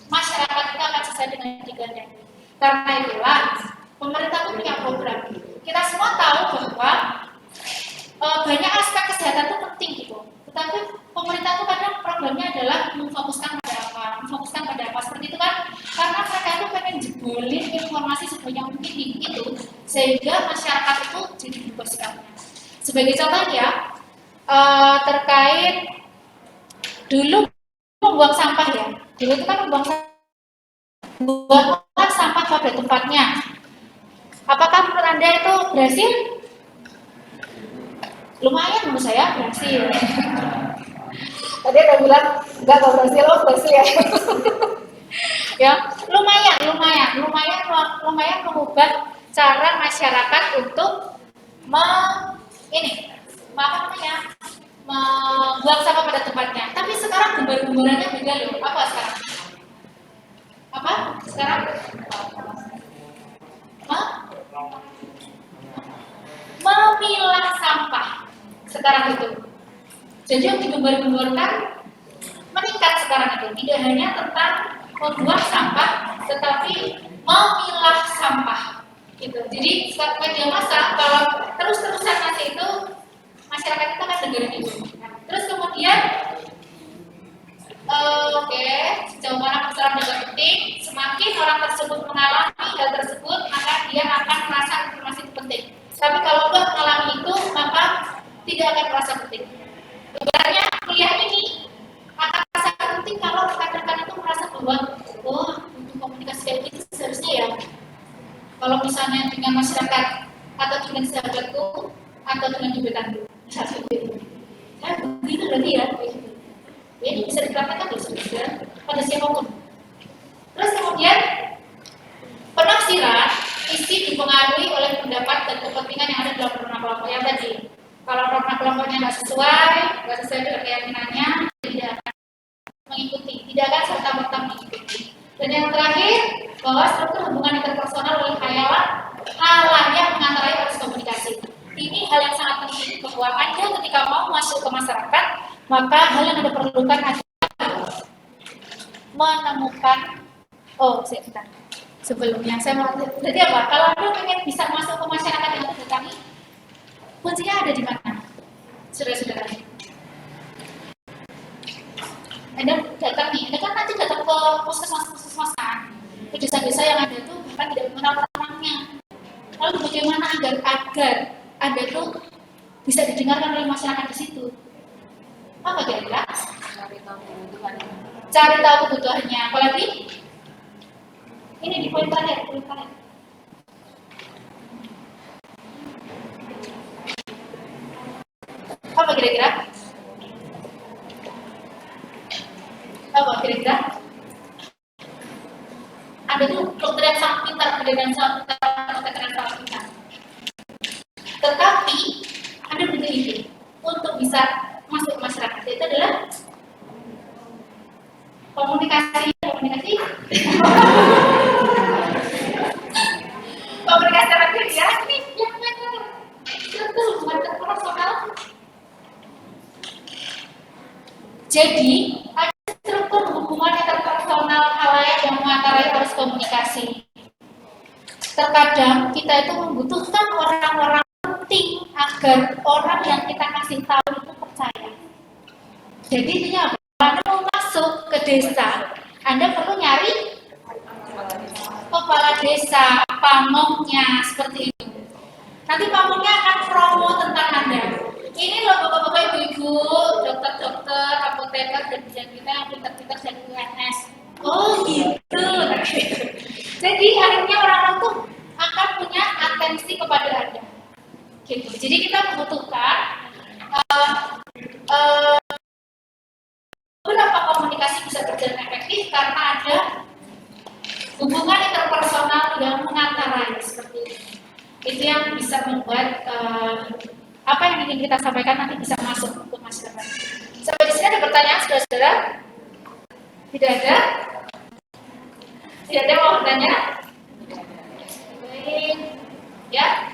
masyarakat kita akan sesuai dengan digandeng. Karena itulah pemerintah itu punya program. Kita semua tahu bahwa banyak aspek kesehatan itu penting gitu. Tetapi pemerintah itu kadang programnya adalah memfokuskan pada apa, memfokuskan pada apa seperti itu kan? Karena mereka itu pengen jebolin informasi sebanyak mungkin itu, sehingga masyarakat itu jadi berubah sikapnya. Sebagai contoh ya, terkait dulu membuang sampah ya. Dulu itu kan membuang sampah pada tempatnya. Apakah menurut Anda itu berhasil? Lumayan menurut saya berhasil. Tadi ada bilang enggak berhasil, oh berhasil ya. Ya, lumayan mengubah cara masyarakat untuk membuang sampah pada tempatnya. Tapi sekarang gembar-gembarannya beda loh. Apa sekarang? Apa? Sekarang? Memilah sampah sekarang itu. Jadi yang digembar-gemborkan meningkat sekarang itu. Tidak hanya tentang membuang sampah, tetapi memilah sampah. Gitu. Jadi media massa kalau terus-terusan masih itu, masyarakat kita kan dengerin itu. Terus kemudian, sejauh mana persoalan yang penting, semakin orang tersebut mengalami hal tersebut, maka dia akan merasa informasi itu penting. Tapi kalau tidak mengalami itu, maka tidak akan merasa penting. Sebenarnya kuliah ini akan merasa penting kalau rekan-rekan itu merasa bahwa untuk komunikasi kayak gitu seharusnya ya, kalau misalnya dengan masyarakat atau dengan sahabatku atau dengan gebetanku, saya begitu berarti ya, ini bisa dipraktekkan loh sebenarnya pada siapapun. Terus kemudian penafsiran isi dipengaruhi oleh pendapat dan kepentingan yang ada dalam norma kelompok yang tadi. Kalau norma kelompoknya nggak sesuai dengan keyakinannya, tidak akan mengikuti, tidak akan serta-merta mengikuti. Dan yang terakhir, bahwa struktur hubungan interpersonal oleh khayalan halanya mengantarai proses komunikasi. Ini hal yang sangat penting bahwa Anda ketika mau masuk ke masyarakat, maka hal yang Anda perlukan adalah menemukan sebelumnya saya mau jadi apa? Kalau Anda ingin bisa masuk ke masyarakat yang Anda datangi, kuncinya ada di mana? Saudara-saudara. Anda datang nih, Anda kan nanti datang ke puskesmas kan, ke desa-desa yang ada itu bahkan tidak mengenal orangnya. Lalu bagaimana agar Anda tuh bisa didengarkan oleh masyarakat di situ? Apa kira-kira? Cari tahu kebutuhannya. Apalagi ini di poin terakhir. Apa kira-kira? Ada tuh dokter yang sangat pintar, yang sangat pintar. Tetapi ada butuh ide untuk bisa masuk ke masyarakat. Itu adalah komunikasi terakhir ya. Ini yang benar. Itu hubungan personal. Jadi ada struktur hubungan interpersonal halayak yang mengantarai arus komunikasi. Terkadang kita itu membutuhkan orang-orang penting agar orang yang kita kasih tahu itu percaya. Jadi intinya apa? Anda mau masuk ke desa, Anda perlu nyari kepala desa, pamongnya, seperti itu. Nanti pamongnya akan promo tentang Anda. Ini loh bapak-bapak, ibu-ibu, dokter-dokter, apoteker, dan kita yang pintar-pintar jadi UNS. Oh gitu. Jadi akhirnya orang-orang tuh akan punya atensi kepada Anda. Gitu. Jadi kita membutuhkan beberapa komunikasi bisa berjalan efektif karena ada hubungan interpersonal yang mengantarai seperti itu. Itu yang bisa membuat apa yang ingin kita sampaikan nanti bisa masuk ke masyarakat. Sampai di sini ada pertanyaan, saudara-saudara? Tidak ada? Tidak ada yang mau bertanya? Baik. Ya.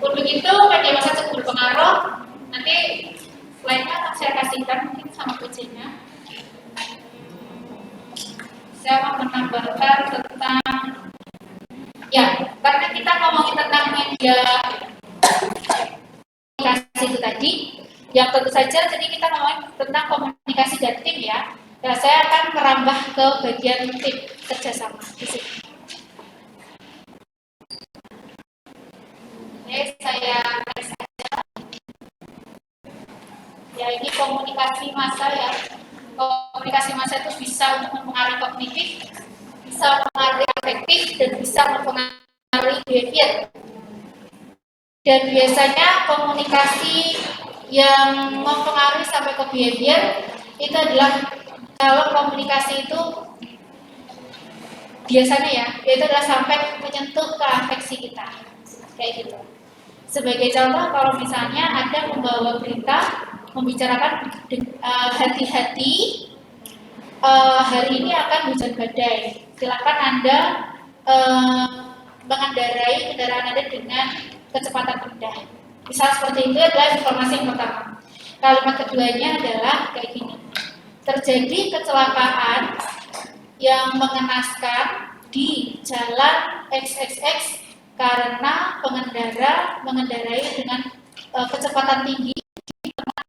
Pun begitu, media massa cukup berpengaruh. Nanti slide-nya akan saya kasihkan mungkin sama kuncinya. Saya mau menambahkan tentang karena kita ngomongin tentang media komunikasi itu tadi, yang tentu saja jadi kita ngomongin tentang komunikasi dan tim ya. Nah, saya akan merambah ke bagian tim kerjasama di sini. Oke, saya saja. Ya, ini komunikasi massa ya. Komunikasi massa itu bisa untuk mempengaruhi kognitif, bisa mempengaruhi afektif, dan bisa mempengaruhi behavior. Dan biasanya komunikasi yang mempengaruhi sampai ke behavior itu adalah kalau komunikasi itu biasanya ya, itu adalah sampai menyentuh ke afeksi kita, kayak gitu. Sebagai contoh, kalau misalnya Anda membawa berita membicarakan hati-hati hari ini akan hujan badai, silakan Anda mengendarai kendaraan Anda dengan kecepatan rendah. Misal seperti itu adalah informasi yang pertama. Kalimat keduanya adalah kayak gini. Terjadi kecelakaan yang mengenaskan di jalan XXX karena pengendara mengendarai dengan kecepatan tinggi di tengah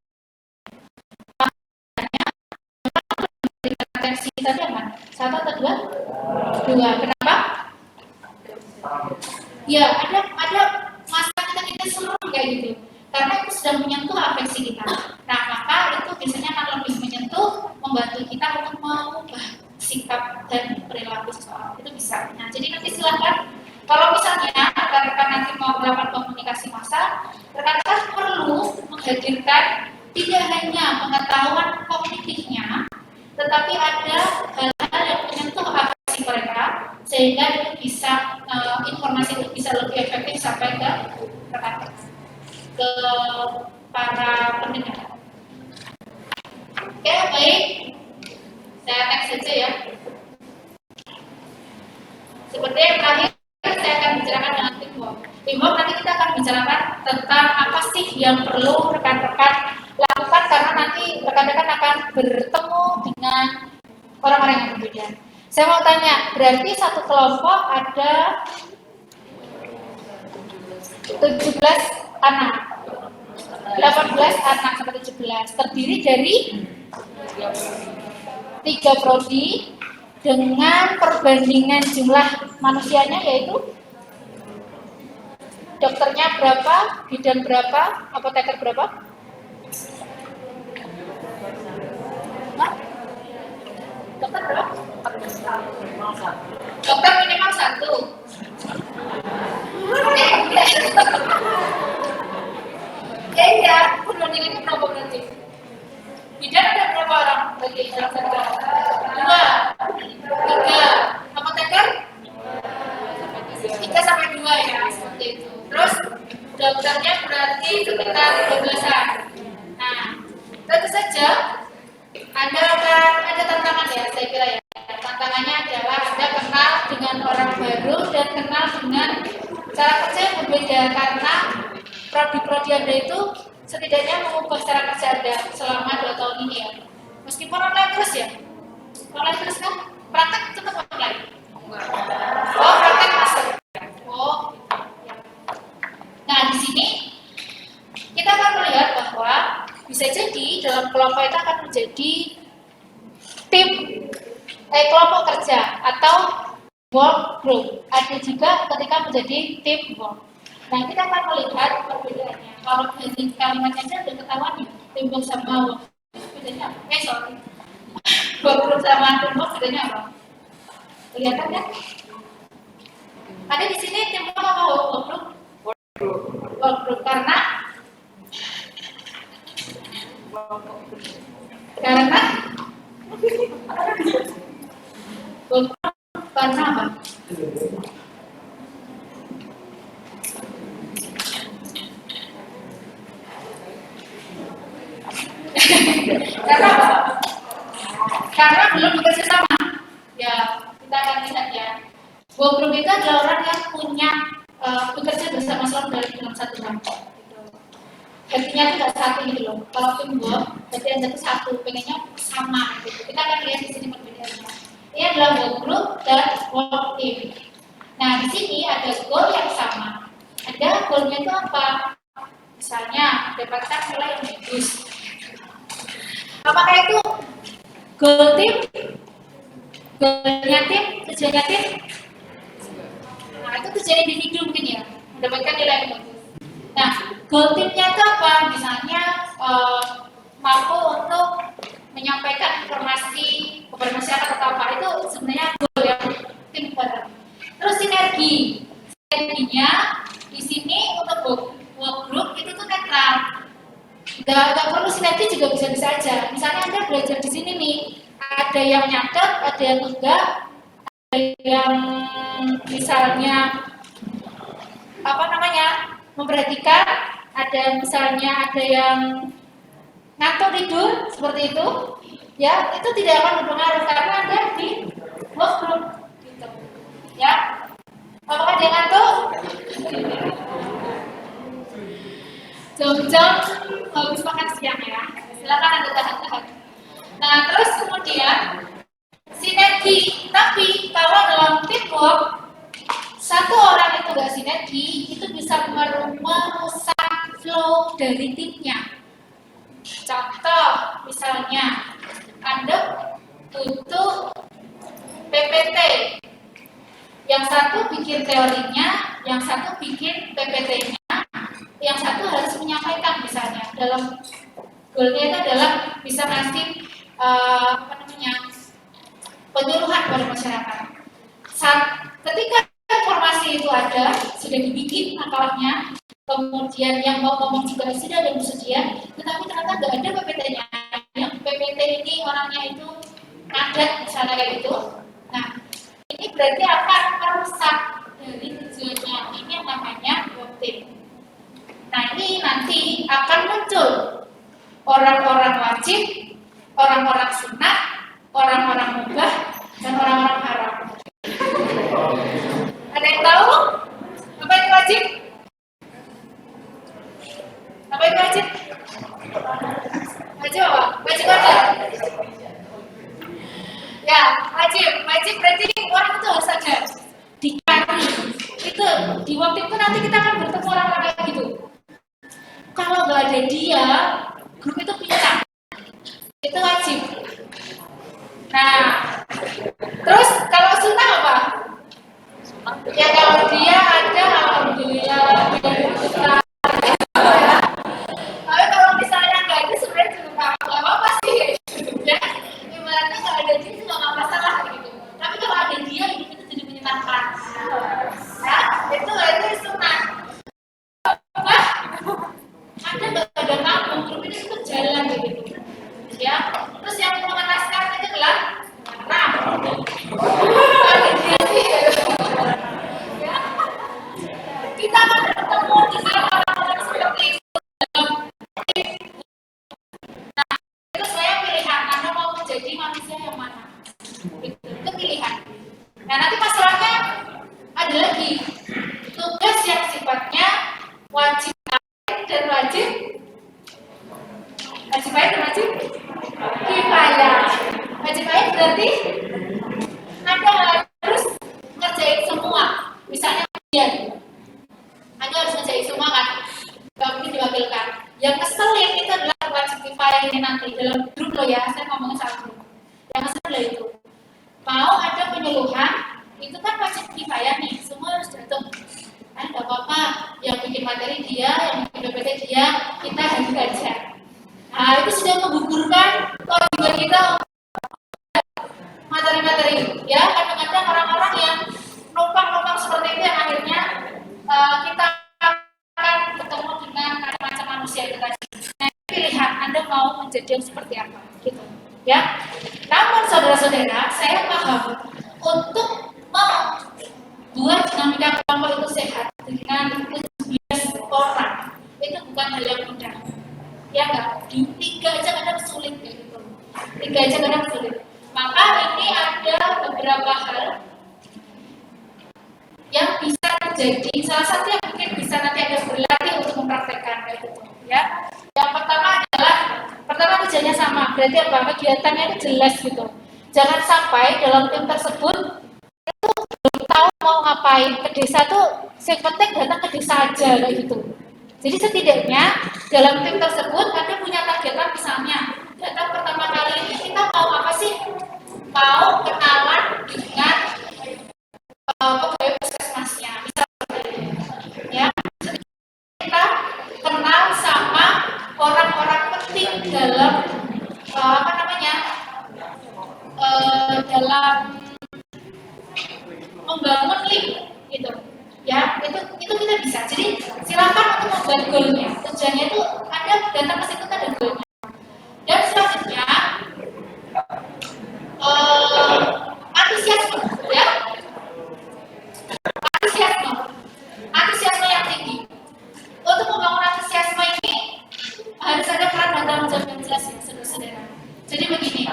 atensi tadi aman. 1 atau 2? 2. Kenapa? Ya, ada masa kita serem kayak gitu. Karena itu sudah menyentuh afeksi kita. Nah, maka itu biasanya akan lebih menyentuh, membantu kita untuk mengubah sikap dan perilaku seseorang. Itu bisa. Nah, jadi nanti silakan kalau misalnya rekan-rekan nanti mau melakukan komunikasi massa, rekan-rekan perlu menghadirkan tidak hanya pengetahuan kognitifnya, tetapi ada hal-hal yang menyentuh afeksi mereka, sehingga itu bisa informasi itu bisa lebih efektif sampai ke rekan-rekan, ke para pendengar. Oke, baik. Saya teks saja ya. Seperti yang terakhir, saya akan bicarakan dengan teamwork. Teamwork nanti kita akan bicarakan tentang apa sih yang perlu rekan-rekan lakukan, karena nanti rekan-rekan akan bertemu dengan orang-orang yang berbeda. Saya mau tanya, berarti satu kelompok ada 17 anak, 18 anak sampai 17, terdiri dari 3 prodi dengan perbandingan jumlah manusianya, yaitu dokternya berapa, bidan berapa, apoteker berapa? Dokter berapa? Dokter minimal 1. Ya, perbandingannya berapa berarti? Bidan ada berapa orang bagi dalam satu orang? 2, 3. Apoteker? 3 sampai 2 ya, seperti itu. Terus dokternya berarti sekitar 12-an. Nah, tentu saja ada tantangan ya, saya kira ya. Tantangannya adalah Anda kenal dengan orang baru dan kenal dengan cara kerja yang berbeda karena prodi-prodi Anda itu setidaknya mengubah cara kerja Anda selama 2 tahun ini ya. Meskipun online terus ya. Online terus kan? Praktek tetap online. Oh, praktek master. Oh. Ya. Nah, di sini kita akan melihat bahwa bisa jadi dalam kelompok itu akan menjadi tim kelompok kerja atau work group. Ada juga ketika menjadi tim work. Nah, kita akan melihat perbedaannya. Kalau dari kalimatnya aja sudah ketahuan nih, tim work sama work group bedanya apa? Work group sama tim work bedanya apa? Kelihatan kan? Ada di sini tim work apa work group? Work group karena karena apa? Karena belum bekerja sama. Ya, kita akan lihat ya. Work group itu adalah orang yang punya bekerja bersama-sama dalam satu kelompok. Artinya itu tidak satu gitu loh. Kalau tim work, berarti Anda itu satu, pengennya sama gitu. Kita akan lihat di sini perbedaannya. Ini adalah work group dan work team. Nah, di sini ada goal yang sama. Ada goalnya itu apa? Misalnya, mendapatkan nilai yang bagus. Apakah itu goal tim? Goalnya tim? Tujuannya tim? Nah, itu tujuan individu mungkin ya, mendapatkan nilai yang bagus. Nah, goal timnya itu apa? Misalnya mampu untuk menyampaikan informasi kepada masyarakat atau apa, itu sebenarnya goal yang tim bareng. Terus sinerginya di sini untuk work group itu tuh netral. Gak perlu sinergi juga bisa aja. Misalnya Anda belajar di sini nih, ada yang nyatet, ada yang enggak, ada yang misalnya memperhatikan, ada yang ngantuk tidur seperti itu, ya itu tidak akan berpengaruh karena Anda di work group, gitu. Ya, apakah dia ngantuk? Jam-jam habis makan siang ya, silakan Anda tahan-tahan. Nah, terus kemudian sinergi, tapi kalau dalam teamwork satu orang itu nggak sinergi, itu bisa merusak flow dari timnya. Contoh, misalnya Anda butuh PPT, yang satu bikin teorinya, yang satu bikin PPT-nya, yang satu harus menyampaikan misalnya dalam goalnya itu adalah bisa ngasih penyuluhan kepada masyarakat. Ketika informasi itu ada, sudah dibikin makalahnya, kemudian yang mau ngomong juga sudah dan bersedia, tetapi ternyata nggak ada PPT-nya. Yang PPT ini orangnya itu ngadat misalnya kayak gitu. Nah, ini berarti akan merusak dari tujuannya. Ini yang namanya work team. Nah, ini nanti akan muncul orang-orang wajib, orang-orang sunnah, orang-orang mubah, dan orang-orang haram. Ada yang tahu? Apa itu wajib? Apa itu wajib? Wajib apa? Wajib apa? Ya, wajib. Wajib berarti orang itu harus ada. Dicari. Itu di waktu itu nanti kita akan bertemu orang-orang kayak gitu. Kalau nggak ada dia, grup itu pincang. Itu wajib. Nah, terus kalau sunnah apa? Ya kalau dia ada, alhamdulillah dia kita. Tapi kalau misalnya nggak ada sebenarnya juga nggak apa-apa sih. Ya, ibaratnya nggak ada dia juga nggak Nah, nanti masalahnya ada lagi tugas yang sifatnya wajib dan wajib kifayah. Wajib berarti Anda harus ngerjain semua. Misalnya ujian, Anda harus ngerjain semua kan? Gak mungkin diwakilkan. Yang ngeselin itu adalah wajib kifayah ini nanti dalam grup lo ya. Saya ngomongin soal grup. Yang ngeselin itu mau ada penyuluhan, itu kan wajib kifayah nih. Semua harus datang. Gak apa-apa. Yang bikin materi dia, yang bikin PPT dia, kita hadir aja. Nah, itu sudah menggugurkan kewajiban kita materi-materi. Ya, kadang-kadang orang-orang yang numpang-numpang seperti itu yang akhirnya kita akan bertemu dengan macam-macam manusia itu tadi. Nah, pilihan Anda mau menjadi yang seperti apa, gitu. Ya. Namun saudara-saudara, saya paham untuk membuat dinamika kelompok itu sehat dengan 17 orang itu bukan hal yang mudah. Ya enggak, di 3 aja kadang sulit gitu. 3 aja kadang sulit. Maka ini ada beberapa hal yang bisa terjadi. Salah satu yang mungkin bisa nanti Anda berlatih untuk mempraktekkan kayak gitu, ya. Yang pertama tujuannya sama, berarti apa? Kegiatannya itu jelas gitu. Jangan sampai dalam tim tersebut itu belum tahu mau ngapain. Ke desa tuh yang penting datang ke desa aja kayak gitu. Jadi setidaknya dalam tim tersebut Anda punya targetan, misalnya datang pertama kali ini kita mau apa sih? Mau kenalan dengan pegawai puskesmasnya, misalnya, ya. Kita kenal sama orang-orang penting dalam dalam membangun link gitu. Ya, itu kita bisa. Jadi silakan untuk membuat goalnya. Tujuannya itu Anda datang ke situ ada goalnya. Dan selanjutnya antusiasme, ya. Antusiasme yang tinggi. Untuk membangun antusiasme ini harus ada peran dan tanggung jawab yang jelas ya, saudara-saudara. Jadi begini,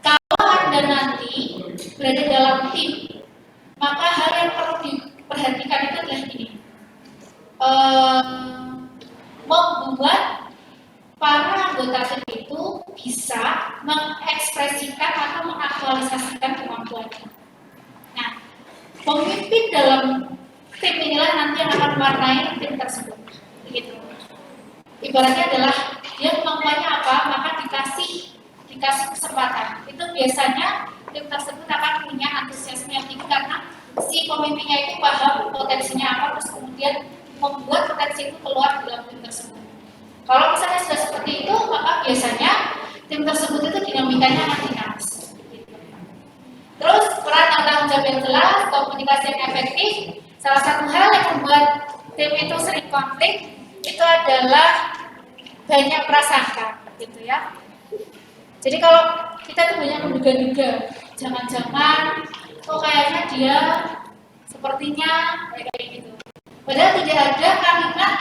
kalau Anda nanti berada dalam tim, maka hal yang perlu diperhatikan itu adalah ini, membuat para anggota tim itu bisa mengekspresikan atau mengaktualisasikan kemampuannya. Nah, pemimpin dalam tim inilah nanti yang akan mewarnai tim tersebut. Begitu. Ibaratnya adalah dia kemampuannya apa, maka dikasih kesempatan. Itu biasanya tim tersebut akan punya antusiasme yang tinggi karena si pemimpinnya itu paham potensinya apa, terus kemudian membuat potensi itu keluar dalam tim tersebut. Kalau misalnya sudah seperti itu, maka biasanya tim tersebut itu dinamikanya akan dinamis. Terus peran dan tanggung jawab yang jelas, komunikasi yang efektif. Salah satu hal yang membuat tim itu sering konflik itu adalah banyak prasangka, gitu ya. Jadi kalau kita tuh banyak menduga-duga, jangan-jangan kok kayaknya dia sepertinya kayak gitu. Padahal tidak ada kalimat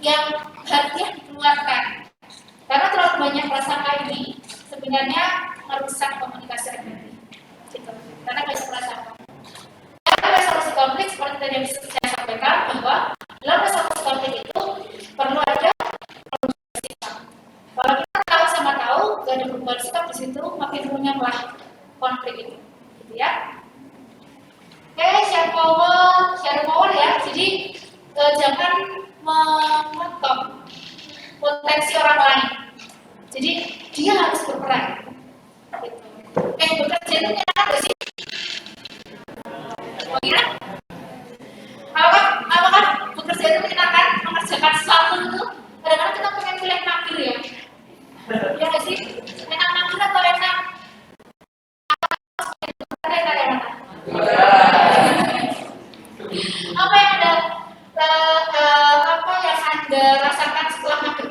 yang harusnya dikeluarkan. Karena terlalu banyak prasangka ini sebenarnya merusak komunikasi efektif. Gitu. Karena banyak prasangka. Dalam resolusi konflik seperti tadi yang saya sampaikan bahwa dalam resolusi konflik itu perlu ada perubahan sikap. Kalau kita tahu sama tahu gak ada perubahan sikap di situ, makin runyamlah konflik itu, gitu ya. Oke, share power ya. Jadi jangan mengetok potensi orang lain. Jadi dia harus berperan. Gitu. Bekerja itu menyenangkan gak sih? Kira? Apakah bekerja itu menyenangkan? Mengerjakan sesuatu itu? Kadang-kadang kita pengen kuliah mager ya. Ya nggak sih? Enak mager atau enak? Apa yang Anda rasakan setelah mager?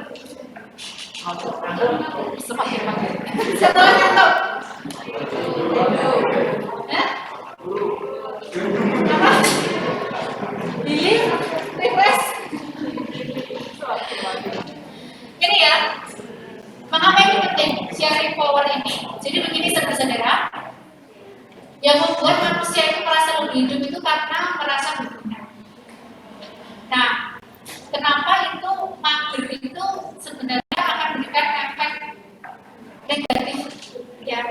Semakin mager. Setelah ngantuk? Apa? Healing? Refresh? Ini ya, mengapa ini penting sharing power ini? Jadi begini saudara-saudara, yang membuat hidup itu karena merasa berguna. Nah, kenapa itu mager itu sebenarnya akan memberikan efek negatif ya?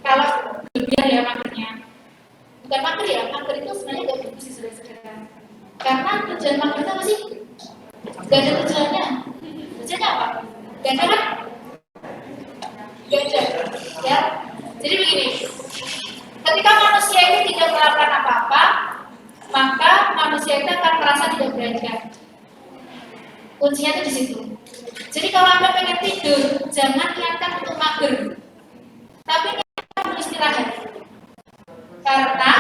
Kalau berlebihan ya magernya, bukan mager ya, mager itu sebenarnya nggak bagus sih saudara-saudara. Karena tujuan mager itu apa sih? Gak ada tujuannya. Tujuannya apa? Gak ada kan? Gak ada. Ya. Jadi begini, ketika manusia itu tidak melakukan apa-apa, maka manusia itu akan merasa tidak berharga. Kuncinya itu di situ. Jadi kalau Anda pengen tidur, jangan niatkan untuk mager, tapi niatkan untuk istirahat. Karena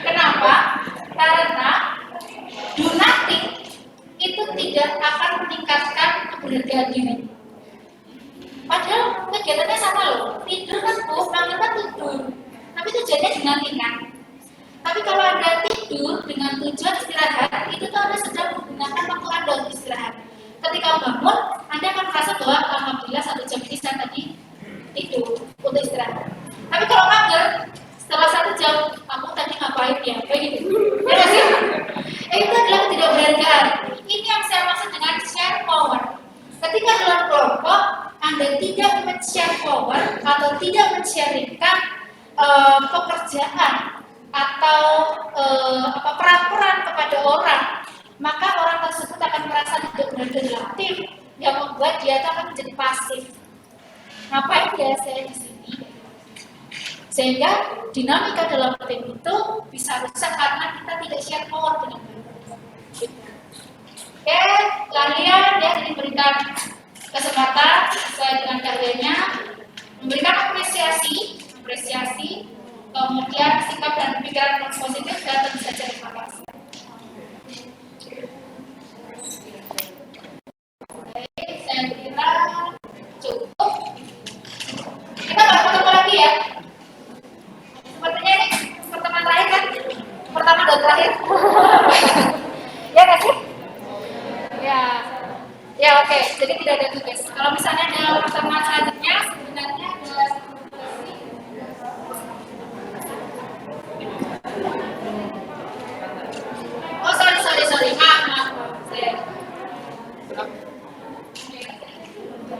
kenapa? Karena do nothing itu tidak akan meningkatkan keberhasilan diri. Padahal kegiatannya sama loh, tidur kan mager kan tidur, tapi tujuannya do nothing kan. Tapi kalau Anda tidur dengan tujuan istirahat, itu tuh Anda sedang menggunakan waktu Anda untuk istirahat. Ketika bangun, Anda akan merasa bahwa alhamdulillah 1 jam ini saya tadi tidur untuk istirahat. Tapi kalau mager, setelah 1 jam, aku tadi ngapain ya? Kayak gitu. Ya sih? Itu adalah ketidakberhargaan. Ini yang saya maksud dengan share power. Ketika dalam kelompok, Anda tidak men-share power atau tidak men-sharingkan pekerjaan atau peraturan kepada orang, maka orang tersebut akan merasa tidak berada dalam tim, yang membuat dia akan menjadi pasif. Ngapain ya saya di sini? Sehingga dinamika dalam tim itu bisa rusak karena kita tidak share power dengan baik. Oke, kalian ya diberikan kesempatan sesuai dengan karyanya, memberikan apresiasi, kemudian sikap dan pikiran yang positif dan tentu saja terima kasih. Baik, saya kira cukup. Kita nggak ketemu lagi ya. Sepertinya ini pertemuan terakhir kan? Pertama dan terakhir. Ya nggak sih? Ya oke. Jadi tidak ada tugas. Kalau misalnya ada pertemuan selanjutnya, sebenarnya ada oh sorry, maaf.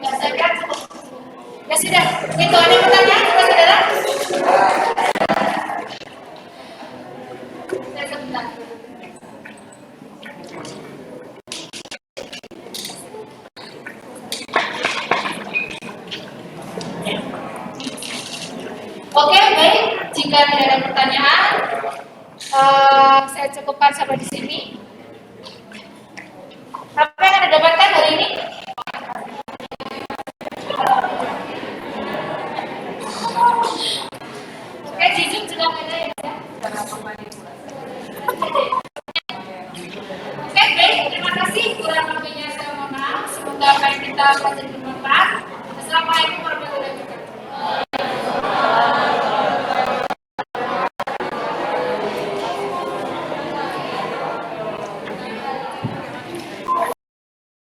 Saya kira cukup. Ya sudah, itu ada pertanyaan, saudara? Saya sebentar. Oke, baik. Jika tidak ada pertanyaan, saya cukupkan sampai di sini. Apa yang Anda dapatkan hari ini? Oke, jujur juga ada ya. Oke, baik. Terima kasih. Kurang lebihnya saya mohon maaf. Semoga apa yang kita pelajari bermanfaat.